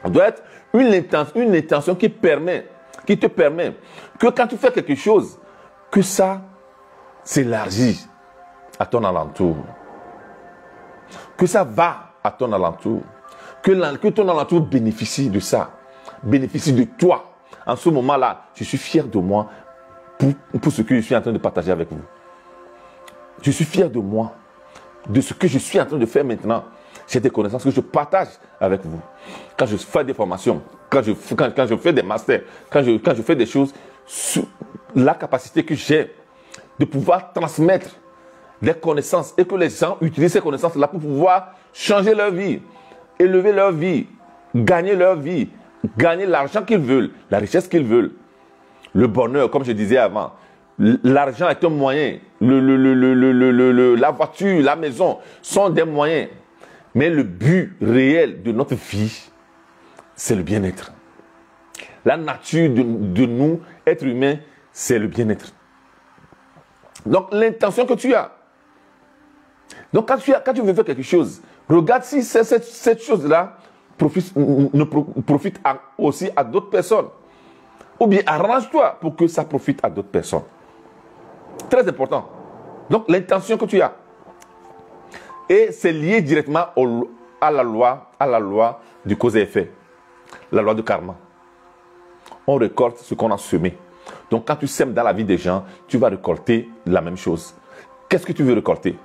doit être une intention qui te permet que quand tu fais quelque chose, que ça s'élargit à ton alentour. Que ça va à ton alentour. Que ton alentour bénéficie de ça. Bénéficie de toi. En ce moment-là, je suis fier de moi pour ce que je suis en train de partager avec vous. Je suis fier de moi, de ce que je suis en train de faire maintenant. J'ai des connaissances que je partage avec vous. Quand je fais des formations, quand je fais des masters, quand je fais des choses, sur la capacité que j'ai de pouvoir transmettre des connaissances et que les gens utilisent ces connaissances-là pour pouvoir changer leur vie, élever leur vie, gagner leur vie, gagner l'argent qu'ils veulent, la richesse qu'ils veulent, le bonheur, comme je disais avant. L'argent est un moyen, la voiture, la maison sont des moyens. Mais le but réel de notre vie, c'est le bien-être. La nature de nous, êtres humains, c'est le bien-être. Donc l'intention que tu as. Donc quand tu veux faire quelque chose, regarde si cette chose-là profite aussi à d'autres personnes. Ou bien arrange-toi pour que ça profite à d'autres personnes. Très important. Donc l'intention que tu as. Et c'est lié directement à la loi du cause et effet. La loi du karma. On récolte ce qu'on a semé. Donc quand tu sèmes dans la vie des gens, tu vas récolter la même chose. Qu'est-ce que tu veux récolter?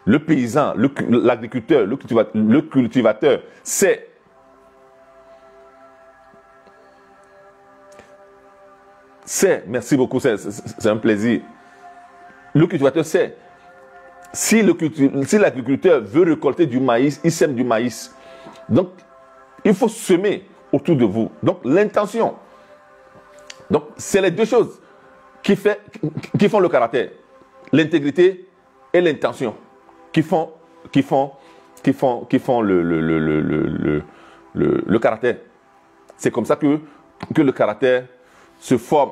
Le paysan, l'agriculteur, le cultivateur, c'est merci beaucoup, c'est un plaisir. Le cultivateur sait. Si l'agriculteur veut récolter du maïs, il sème du maïs. Donc, il faut semer autour de vous. Donc, l'intention. Donc, c'est les deux choses qui font le caractère. L'intégrité et l'intention qui font le caractère. C'est comme ça que le caractère se forme.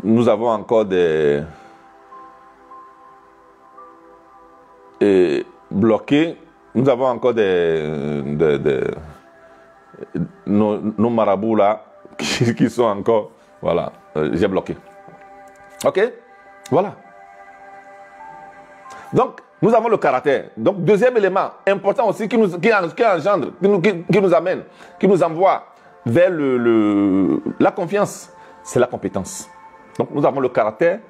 Nous avons encore des bloqués. Nous avons encore nos marabouts là qui sont encore. Voilà, j'ai bloqué. Ok? Voilà. Donc, nous avons le caractère. Donc, deuxième élément important aussi qui engendre, qui nous amène, qui nous envoie vers la confiance, c'est la compétence. Donc, nous avons le caractère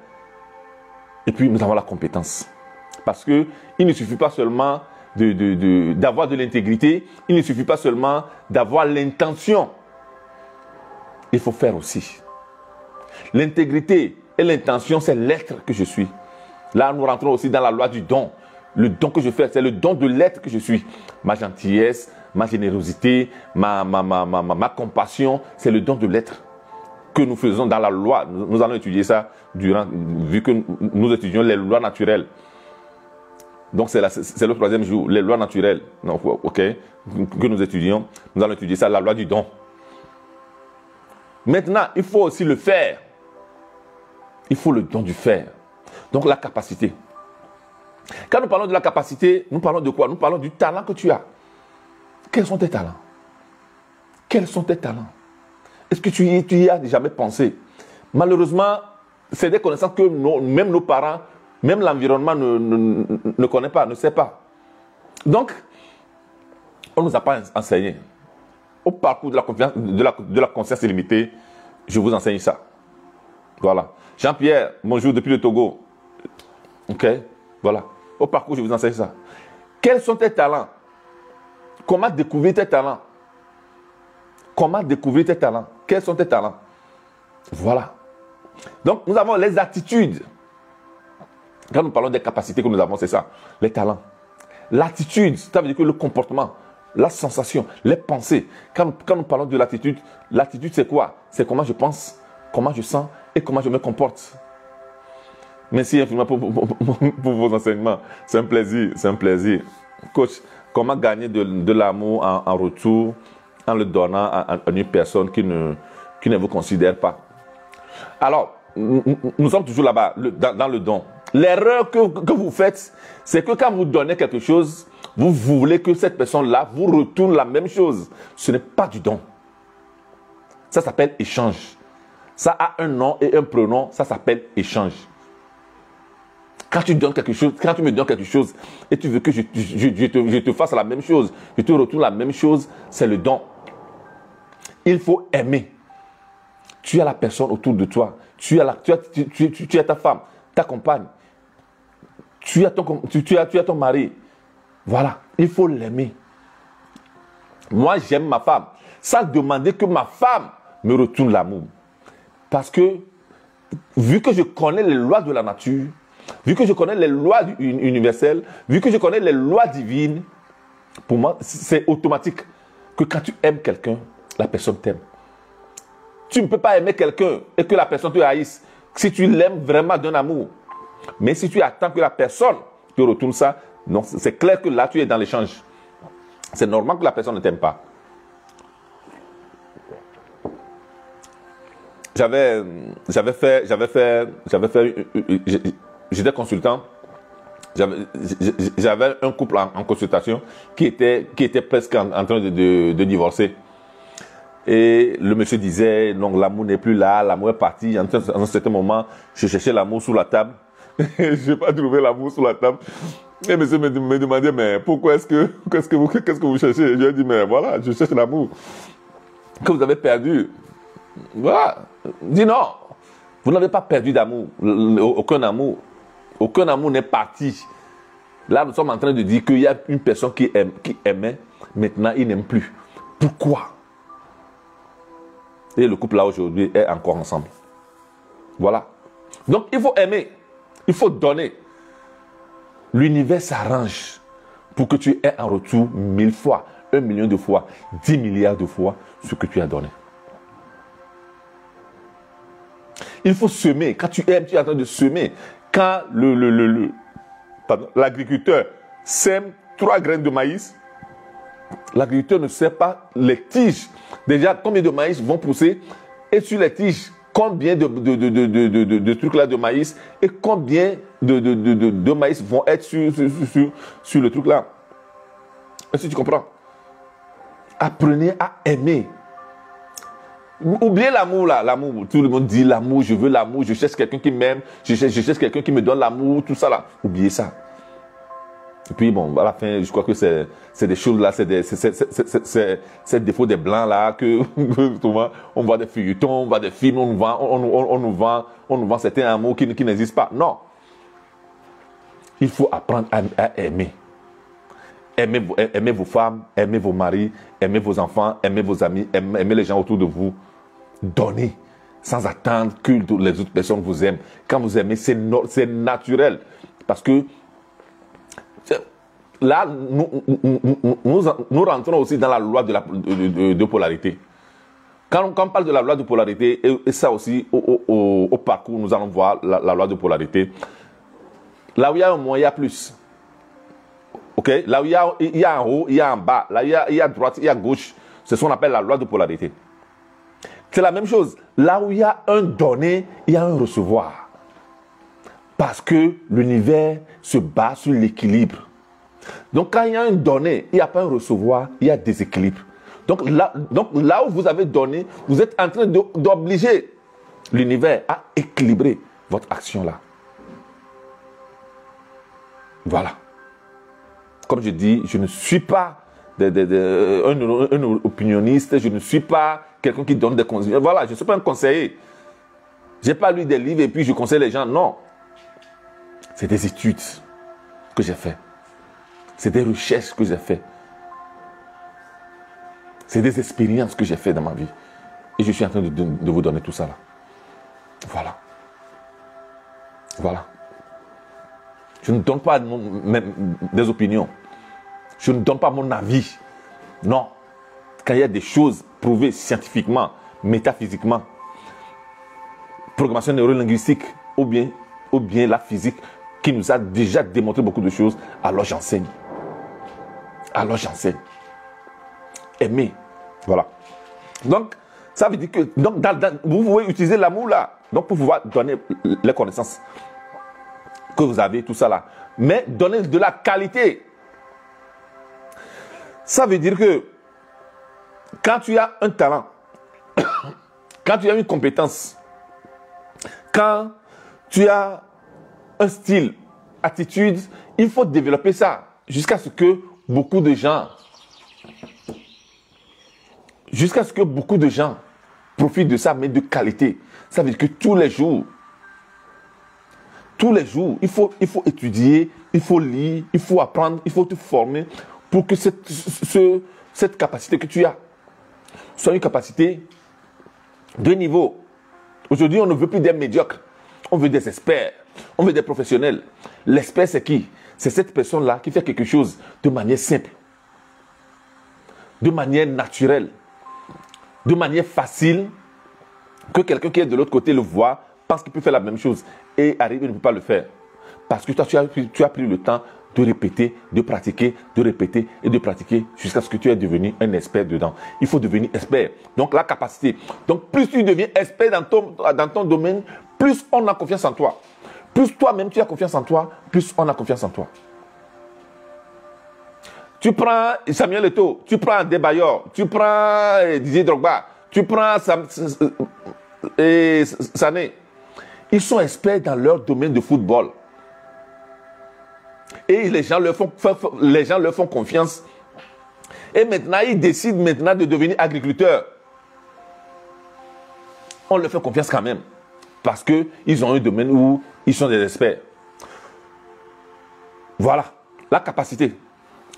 et puis nous avons la compétence. Parce qu'il ne suffit pas seulement d'avoir de l'intégrité, il ne suffit pas seulement d'avoir l'intention. Il faut faire aussi. L'intégrité et l'intention, c'est l'être que je suis. Là, nous rentrons aussi dans la loi du don. Le don que je fais, c'est le don de l'être que je suis. Ma gentillesse, ma générosité, ma compassion, c'est le don de l'être que nous faisons dans la loi. Nous allons étudier ça vu que nous étudions les lois naturelles. Donc, c'est le troisième jour, les lois naturelles. Donc, ok, que nous étudions. Nous allons étudier ça, la loi du don. Maintenant, il faut aussi le faire. Il faut le don du faire. Donc la capacité. Quand nous parlons de la capacité, nous parlons de quoi? Nous parlons du talent que tu as. Quels sont tes talents? Quels sont tes talents? Est-ce que tu y as jamais pensé? Malheureusement, c'est des connaissances que même nos parents, même l'environnement ne connaît pas, ne sait pas. Donc, on ne nous a pas enseigné. Au parcours de la confiance, de la conscience illimitée, je vous enseigne ça. Voilà. Jean-Pierre, bonjour depuis le Togo. Ok, voilà. Au parcours, je vous enseigne ça. Quels sont tes talents? Comment découvrir tes talents? Comment découvrir tes talents? Quels sont tes talents? Voilà. Donc, nous avons les attitudes. Quand nous parlons des capacités que nous avons, c'est ça. Les talents. L'attitude, ça veut dire que le comportement, la sensation, les pensées. Quand nous parlons de l'attitude c'est quoi? C'est comment je pense, comment je sens et comment je me comporte. Merci infiniment pour vos enseignements. C'est un plaisir, c'est un plaisir. Coach, comment gagner de l'amour en retour en le donnant à une personne qui ne vous considère pas? Alors, nous sommes toujours là-bas, dans le don. L'erreur que vous faites, c'est que quand vous donnez quelque chose, vous voulez que cette personne-là vous retourne la même chose. Ce n'est pas du don. Ça s'appelle échange. Ça a un nom et un prénom, ça s'appelle échange. Quand tu donnes quelque chose, quand tu me donnes quelque chose et tu veux que je te fasse la même chose, je te retourne la même chose, c'est le don. Il faut aimer. Tu as la personne autour de toi, tu as ta femme, ta compagne, tu as ton mari. Voilà, il faut l'aimer. Moi, j'aime ma femme, sans demander que ma femme me retourne l'amour. Parce que, vu que je connais les lois de la nature, vu que je connais les lois universelles, vu que je connais les lois divines, pour moi, c'est automatique que quand tu aimes quelqu'un, la personne t'aime. Tu ne peux pas aimer quelqu'un et que la personne te haïsse si tu l'aimes vraiment d'un amour. Mais si tu attends que la personne te retourne ça, non, c'est clair que là, tu es dans l'échange. C'est normal que la personne ne t'aime pas. J'étais consultant. J'avais un couple en consultation qui était presque en train de divorcer. Et le monsieur disait, non, l'amour n'est plus là, l'amour est parti. En un certain moment, je cherchais l'amour sous la table. Je n'ai pas trouvé l'amour sous la table. Et le monsieur me demandait, mais pourquoi qu'est-ce que vous cherchez? Je lui ai dit, mais voilà, je cherche l'amour que vous avez perdu. Voilà. Dis non, vous n'avez pas perdu d'amour, aucun amour. Aucun amour n'est parti. Là, nous sommes en train de dire qu'il y a une personne qui aimait, maintenant il n'aime plus. Pourquoi? Et le couple là aujourd'hui est encore ensemble. Voilà. Donc il faut aimer, il faut donner. L'univers s'arrange pour que tu aies en retour 1000 fois, 1 million de fois, 10 milliards de fois ce que tu as donné. Il faut semer. Quand tu aimes, tu es en train de semer. Quand l'agriculteur sème 3 graines de maïs, l'agriculteur ne sait pas les tiges. Déjà, combien de maïs vont pousser? Et sur les tiges, combien de trucs là de maïs? Et combien de maïs vont être sur le truc là? Est-ce que tu comprends? Apprenez à aimer. Oubliez l'amour là, l'amour. Tout le monde dit l'amour, je veux l'amour, je cherche quelqu'un qui m'aime, je cherche quelqu'un qui me donne l'amour, tout ça là. Oubliez ça. Et puis bon, à la fin, je crois que c'est des choses là, c'est des défauts des blancs là, que souvent on voit des feuilletons, on voit des films, on nous vend certains amours qui n'existent pas. Non. Il faut apprendre à aimer. Aimez vos femmes, aimez vos maris, aimez vos enfants, aimez vos amis, aimez les gens autour de vous. Donnez sans attendre que les autres personnes vous aiment. Quand vous aimez, c'est naturel. Parce que là, nous rentrons aussi dans la loi de polarité. Quand on parle de la loi de polarité, et ça aussi, au parcours, nous allons voir la loi de polarité. Là où il y a un moins, il y a plus. Okay? Là où il y a en haut, il y a en bas. Là, il y a droite, il y a gauche. C'est ce qu'on appelle la loi de polarité. C'est la même chose. Là où il y a un donner, il y a un recevoir. Parce que l'univers se base sur l'équilibre. Donc, quand il y a un donné, il n'y a pas un recevoir, il y a déséquilibre. Donc là où vous avez donné, vous êtes en train d'obliger l'univers à équilibrer votre action là. Voilà. Comme je dis, je ne suis pas un opinionniste, je ne suis pas quelqu'un qui donne des conseils. Voilà, je ne suis pas un conseiller. Je n'ai pas lu des livres et puis je conseille les gens. Non. C'est des études que j'ai faites. C'est des recherches que j'ai faites. C'est des expériences que j'ai faites dans ma vie. Et je suis en train de vous donner tout ça là. Voilà. Voilà. Je ne donne pas des opinions. Je ne donne pas mon avis. Non. Quand il y a des choses prouvées scientifiquement, métaphysiquement, programmation neurolinguistique ou bien la physique qui nous a déjà démontré beaucoup de choses, alors j'enseigne. Alors j'enseigne. Aimer. Voilà. Donc, ça veut dire que vous pouvez utiliser l'amour là. Donc, pour pouvoir donner les connaissances que vous avez, tout ça là. Mais donner de la qualité. Ça veut dire que quand tu as un talent, quand tu as une compétence, quand tu as un style, attitude, il faut développer ça jusqu'à ce que beaucoup de gens profitent de ça, mais de qualité. Ça veut dire que tous les jours, il faut étudier, il faut lire, il faut apprendre, il faut te former pour que cette capacité que tu as soit une capacité de niveau. Aujourd'hui, on ne veut plus des médiocres. On veut des experts. On veut des professionnels. L'expert, c'est qui? C'est cette personne-là qui fait quelque chose de manière simple, de manière naturelle, de manière facile, que quelqu'un qui est de l'autre côté le voit, pense qu'il peut faire la même chose et arrive et ne peut pas le faire. Parce que toi, tu as pris le temps de répéter, de pratiquer, de répéter et de pratiquer jusqu'à ce que tu es devenu un expert dedans. Il faut devenir expert. Donc, la capacité. Donc, plus tu deviens expert dans ton domaine, plus on a confiance en toi. Plus toi-même tu as confiance en toi, plus on a confiance en toi. Tu prends Samuel Eto'o, tu prends Adebayor, tu prends Didier Drogba, tu prends Sané. Ils sont experts dans leur domaine de football. Et les gens leur font confiance. Et maintenant, ils décident maintenant de devenir agriculteurs. On leur fait confiance quand même. Parce qu'ils ont un domaine où ils sont des experts. Voilà, la capacité.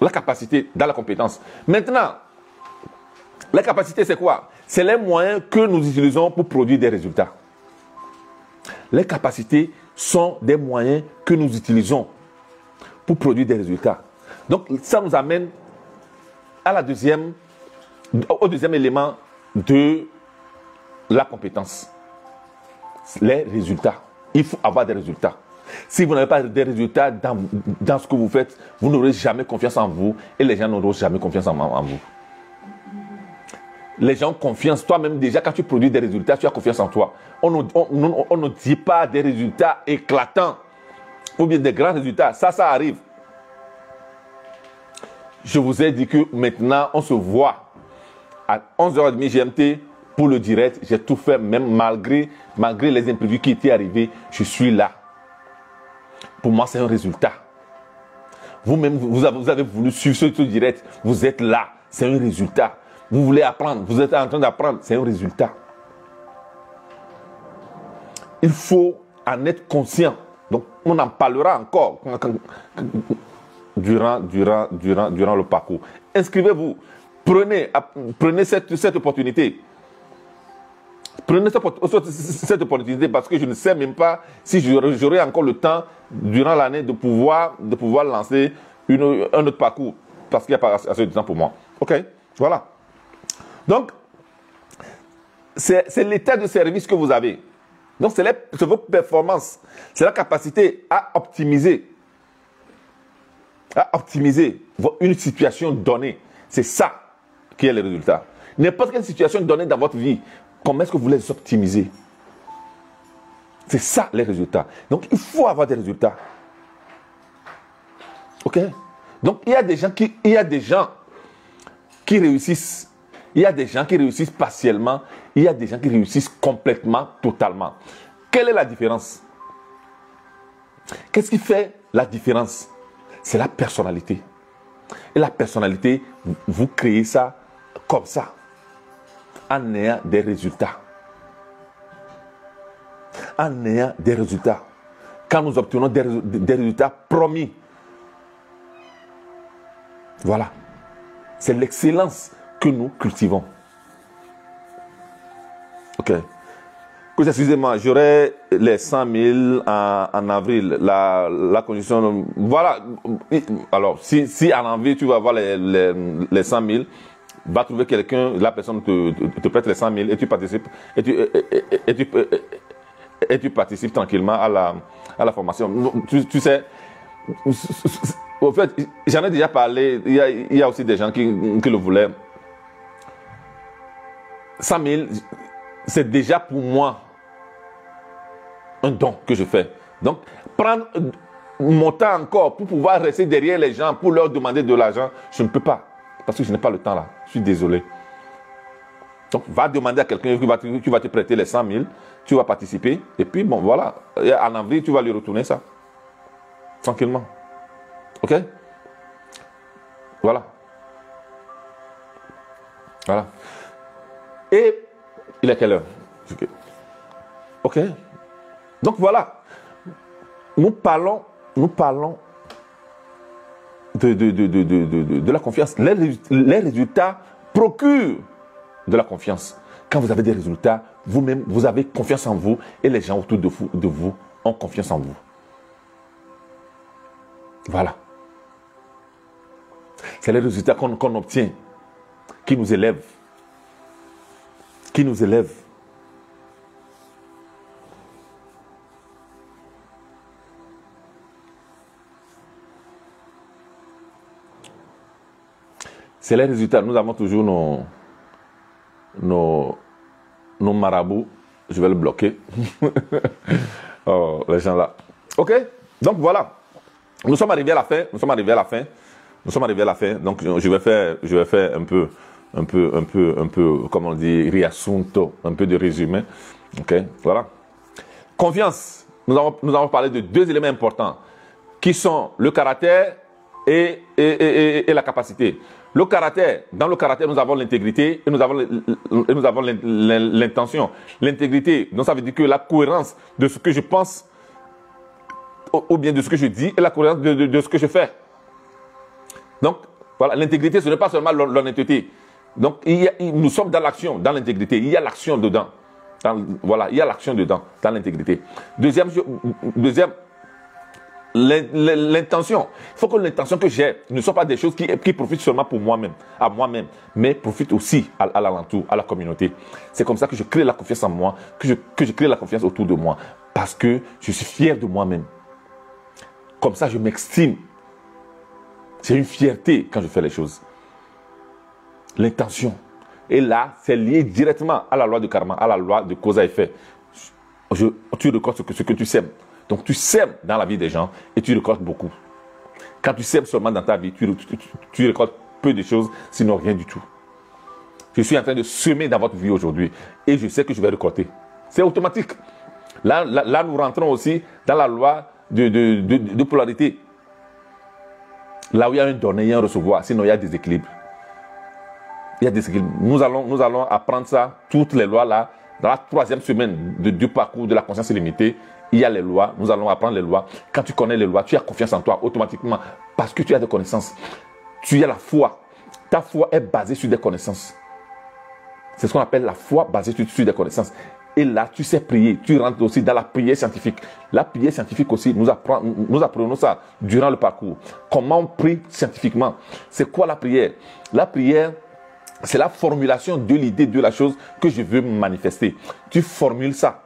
La capacité dans la compétence. Maintenant, la capacité c'est quoi? C'est les moyens que nous utilisons pour produire des résultats. Les capacités sont des moyens que nous utilisons pour produire des résultats. Donc, ça nous amène au deuxième élément de la compétence. Les résultats. Il faut avoir des résultats. Si vous n'avez pas des résultats dans ce que vous faites, vous n'aurez jamais confiance en vous et les gens n'auront jamais confiance en vous. Les gens ont confiance. Toi-même, déjà, quand tu produis des résultats, tu as confiance en toi. On ne dit pas des résultats éclatants ou bien des grands résultats. Ça arrive. Je vous ai dit que maintenant, on se voit à 11h30 GMT pour le direct. J'ai tout fait, même malgré les imprévus qui étaient arrivés, je suis là. Pour moi, c'est un résultat. Vous-même, vous avez voulu suivre ce direct. Vous êtes là. C'est un résultat. Vous voulez apprendre. Vous êtes en train d'apprendre. C'est un résultat. Il faut en être conscient. Donc, on en parlera encore durant le parcours. Inscrivez-vous. Prenez cette opportunité. Prenez cette opportunité parce que je ne sais même pas si j'aurai encore le temps durant l'année de pouvoir lancer un autre parcours parce qu'il n'y a pas assez de temps pour moi. Ok, voilà. Donc, c'est l'état de service que vous avez. Donc, c'est vos performances. C'est la capacité à optimiser une situation donnée. C'est ça qui est le résultat. N'importe quelle situation donnée dans votre vie, comment est-ce que vous les optimisez? C'est ça les résultats. Donc il faut avoir des résultats. Ok? Donc il y a des gens qui réussissent. Il y a des gens qui réussissent partiellement. Il y a des gens qui réussissent complètement, totalement. Quelle est la différence? Qu'est-ce qui fait la différence? C'est la personnalité. Et la personnalité, vous créez ça comme ça, en ayant des résultats. En ayant des résultats. Quand nous obtenons des résultats promis. Voilà. C'est l'excellence que nous cultivons. Ok. Excusez-moi, j'aurai les 100 000 en avril. La condition. Voilà. Alors, si en avril tu vas avoir les 100 000, va trouver quelqu'un, la personne te prête les 100 000 et tu participes. Et tu participes tranquillement à la formation. Tu sais, au fait, j'en ai déjà parlé. Il y a aussi des gens qui le voulaient. 100 000, c'est déjà pour moi un don que je fais. Donc, prendre mon temps encore pour pouvoir rester derrière les gens, pour leur demander de l'argent, je ne peux pas. Parce que je n'ai pas le temps là. Je suis désolé. Donc, va demander à quelqu'un qui va te prêter les 100 000, tu vas participer, et puis, bon, voilà. En avril, tu vas lui retourner ça. Tranquillement. Ok? Voilà. Voilà. Et, il est quelle heure? Ok? Donc, voilà. Nous parlons de la confiance. Les résultats procurent de la confiance. Quand vous avez des résultats, vous-même, vous avez confiance en vous et les gens autour de vous ont confiance en vous. Voilà. C'est les résultats qu'on obtient qui nous élèvent. Qui nous élèvent. C'est les résultats. Nous avons toujours nos marabouts. Je vais le bloquer. Oh, les gens là. Ok? Donc voilà. Nous sommes arrivés à la fin. Donc je vais faire un peu, comme on dit, riassunto, un peu de résumé. Ok? Voilà. Confiance. Nous avons parlé de deux éléments importants qui sont le caractère et la capacité. Le caractère, dans le caractère, nous avons l'intégrité et nous avons l'intention. L'intégrité, donc ça veut dire que la cohérence de ce que je pense ou bien de ce que je dis et la cohérence de ce que je fais. Donc, voilà, l'intégrité, ce n'est pas seulement l'honnêteté. Donc, nous sommes dans l'action, dans l'intégrité. Il y a l'action dedans. Voilà, il y a l'action dedans, dans l'intégrité. Deuxième, l'intention. Il faut que l'intention que j'ai ne soit pas des choses qui profitent seulement pour moi-même, à moi-même, mais profitent aussi à l'alentour, à la communauté. C'est comme ça que je crée la confiance en moi, que je crée la confiance autour de moi, parce que je suis fier de moi-même. Comme ça, je m'estime. C'est une fierté quand je fais les choses. L'intention. Et là, c'est lié directement à la loi de karma, à la loi de cause à effet. Tu récoltes ce que tu sèmes. Donc tu sèmes dans la vie des gens et tu récoltes beaucoup. Quand tu sèmes seulement dans ta vie, tu récoltes peu de choses, sinon rien du tout. Je suis en train de semer dans votre vie aujourd'hui et je sais que je vais récolter. C'est automatique. Là, nous rentrons aussi dans la loi de polarité. Là où il y a un donner, il y a un recevoir, sinon il y a des équilibres. Il y a des équilibres. Nous allons apprendre ça, toutes les lois là, dans la troisième semaine du parcours de la conscience illimitée. Il y a les lois, nous allons apprendre les lois. Quand tu connais les lois, tu as confiance en toi automatiquement parce que tu as des connaissances. Tu as la foi. Ta foi est basée sur des connaissances. C'est ce qu'on appelle la foi basée sur des connaissances. Et là, tu sais prier. Tu rentres aussi dans la prière scientifique. La prière scientifique aussi, nous apprenons ça durant le parcours. Comment on prie scientifiquement? C'est quoi la prière? La prière, c'est la formulation de l'idée de la chose que je veux manifester. Tu formules ça.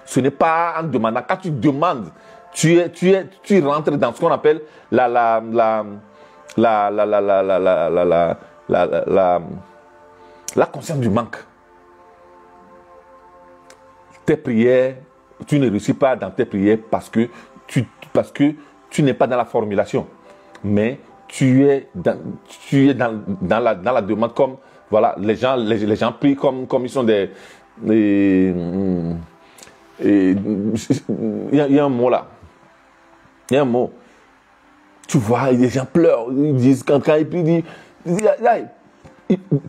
Ce n'est pas en demandant. Quand tu demandes, tu rentres dans ce qu'on appelle la conscience du manque. Tes prières tu ne réussis pas dans tes prières parce que tu n'es pas dans la formulation, mais tu es dans la demande, comme voilà, les gens prient comme ils sont des... Il y a un mot là. Il y a un mot. Tu vois, les gens pleurent. Ils disent, quand ils prient,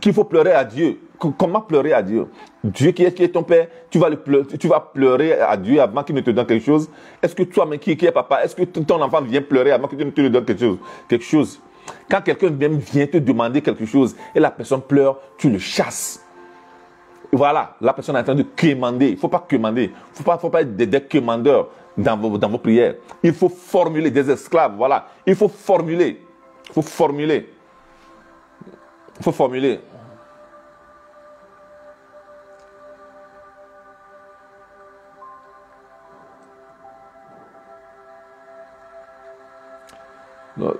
qu'il faut pleurer à Dieu. Comment pleurer à Dieu? Dieu qui est ton Père, tu vas pleurer à Dieu avant qu'il ne te donne quelque chose. Est-ce que toi, mais qui est papa, est-ce que ton enfant vient pleurer avant qu'il ne te donne quelque chose? Quand quelqu'un vient te demander quelque chose et la personne pleure, tu le chasses. Voilà, la personne est en train de quémander. Il ne faut pas quémander. Il ne faut pas être des quémandeurs dans vos prières. Il faut formuler des esclaves. Voilà, il faut formuler. Il faut formuler. Il faut formuler.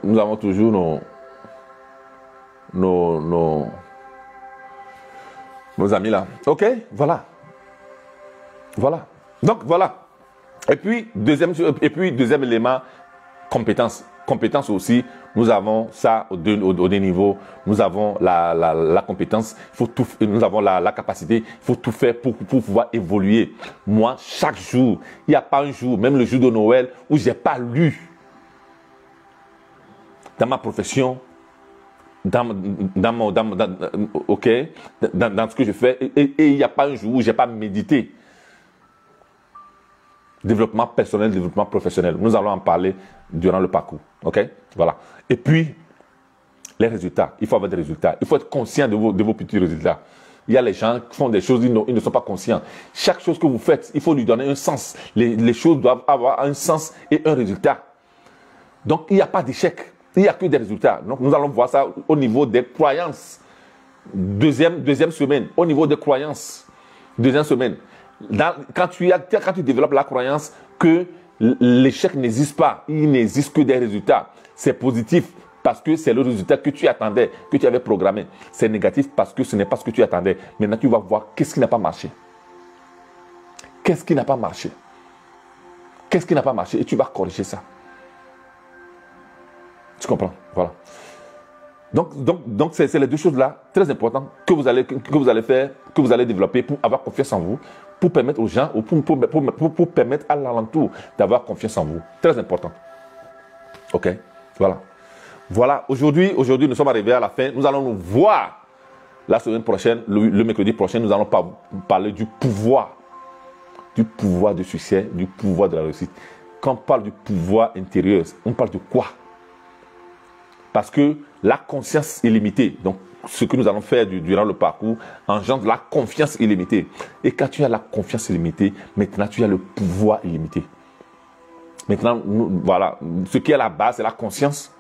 Nous avons toujours nos amis là. Ok, voilà. Voilà. Donc voilà. Et puis, deuxième élément, compétence. Compétence aussi, nous avons ça au deux niveaux. Nous avons la compétence, nous avons la capacité, il faut tout faire pour pouvoir évoluer. Moi, chaque jour, il n'y a pas un jour, même le jour de Noël, où je n'ai pas lu dans ma profession, dans ce que je fais, et il n'y a pas un jour où je n'ai pas médité. Développement personnel, développement professionnel. Nous allons en parler durant le parcours. Ok? Voilà. Et puis, les résultats. Il faut avoir des résultats. Il faut être conscient de vos petits résultats. Il y a les gens qui font des choses, ils ne sont pas conscients. Chaque chose que vous faites, il faut lui donner un sens. Les choses doivent avoir un sens et un résultat. Donc, il n'y a pas d'échec. Il n'y a que des résultats. Donc, nous allons voir ça au niveau des croyances. Deuxième semaine, au niveau des croyances. Deuxième semaine. Quand tu développes la croyance que l'échec n'existe pas, il n'existe que des résultats. C'est positif parce que c'est le résultat que tu attendais, que tu avais programmé. C'est négatif parce que ce n'est pas ce que tu attendais. Maintenant, tu vas voir qu'est-ce qui n'a pas marché. Qu'est-ce qui n'a pas marché? Qu'est-ce qui n'a pas marché? Et tu vas corriger ça. Tu comprends? Voilà. Donc c'est les deux choses-là très importantes que vous allez faire, que vous allez développer pour avoir confiance en vous, pour permettre aux gens, ou pour permettre à l'alentour d'avoir confiance en vous. Très important. Ok? Voilà. Voilà. Aujourd'hui, nous sommes arrivés à la fin. Nous allons nous voir la semaine prochaine, le mercredi prochain. Nous allons parler du pouvoir du succès, du pouvoir de la réussite. Quand on parle du pouvoir intérieur, on parle de quoi? Parce que la conscience illimitée, donc ce que nous allons faire durant le parcours, engendre la confiance illimitée. Et quand tu as la confiance illimitée, maintenant tu as le pouvoir illimité. Maintenant, voilà, ce qui est la base, c'est la conscience.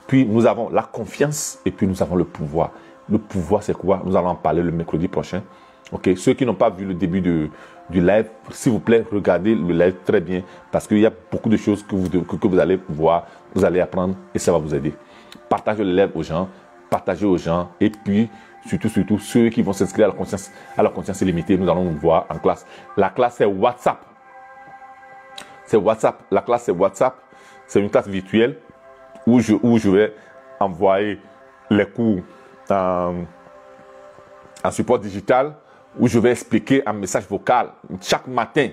Puis nous avons la confiance et puis nous avons le pouvoir. Le pouvoir, c'est quoi? Nous allons en parler le mercredi prochain. Ok, ceux qui n'ont pas vu le début du live, s'il vous plaît, regardez le live très bien parce qu'il y a beaucoup de choses que vous allez voir, vous allez apprendre et ça va vous aider. Partagez le live aux gens, partagez aux gens et puis surtout ceux qui vont s'inscrire à la conscience illimitée, nous allons nous voir en classe. La classe c'est WhatsApp. C'est WhatsApp. La classe c'est WhatsApp. C'est une classe virtuelle où je vais envoyer les cours en support digital, où je vais expliquer en message vocal chaque matin.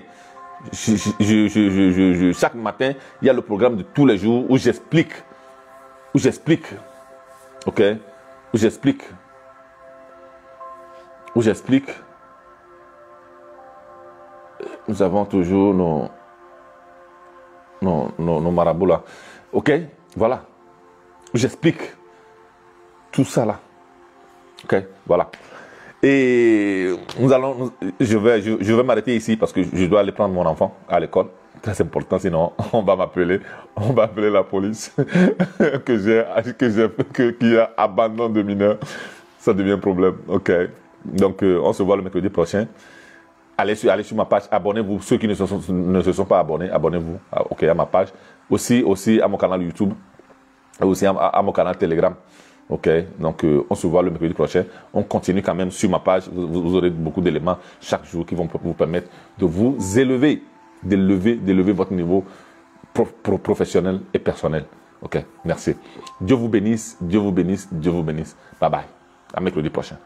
Chaque matin, il y a le programme de tous les jours où j'explique. Ok? Où j'explique. Nous avons toujours nos marabouts là. Ok? Voilà. Où j'explique tout ça là. Ok? Voilà. Et je vais m'arrêter ici parce que je dois aller prendre mon enfant à l'école. Très important, sinon on va appeler la police qui a abandon de mineurs. Ça devient un problème. Ok. Donc on se voit le mercredi prochain. Allez sur ma page, abonnez-vous. Ceux qui ne se sont pas abonnés, abonnez-vous. Ok, à ma page. Aussi à mon canal YouTube. Et aussi à mon canal Telegram. Ok, donc on se voit le mercredi prochain. On continue quand même sur ma page. Vous aurez beaucoup d'éléments chaque jour qui vont vous permettre de vous élever. d'élever votre niveau professionnel et personnel. Ok, merci. Dieu vous bénisse, Dieu vous bénisse, Dieu vous bénisse. Bye bye. À mercredi prochain.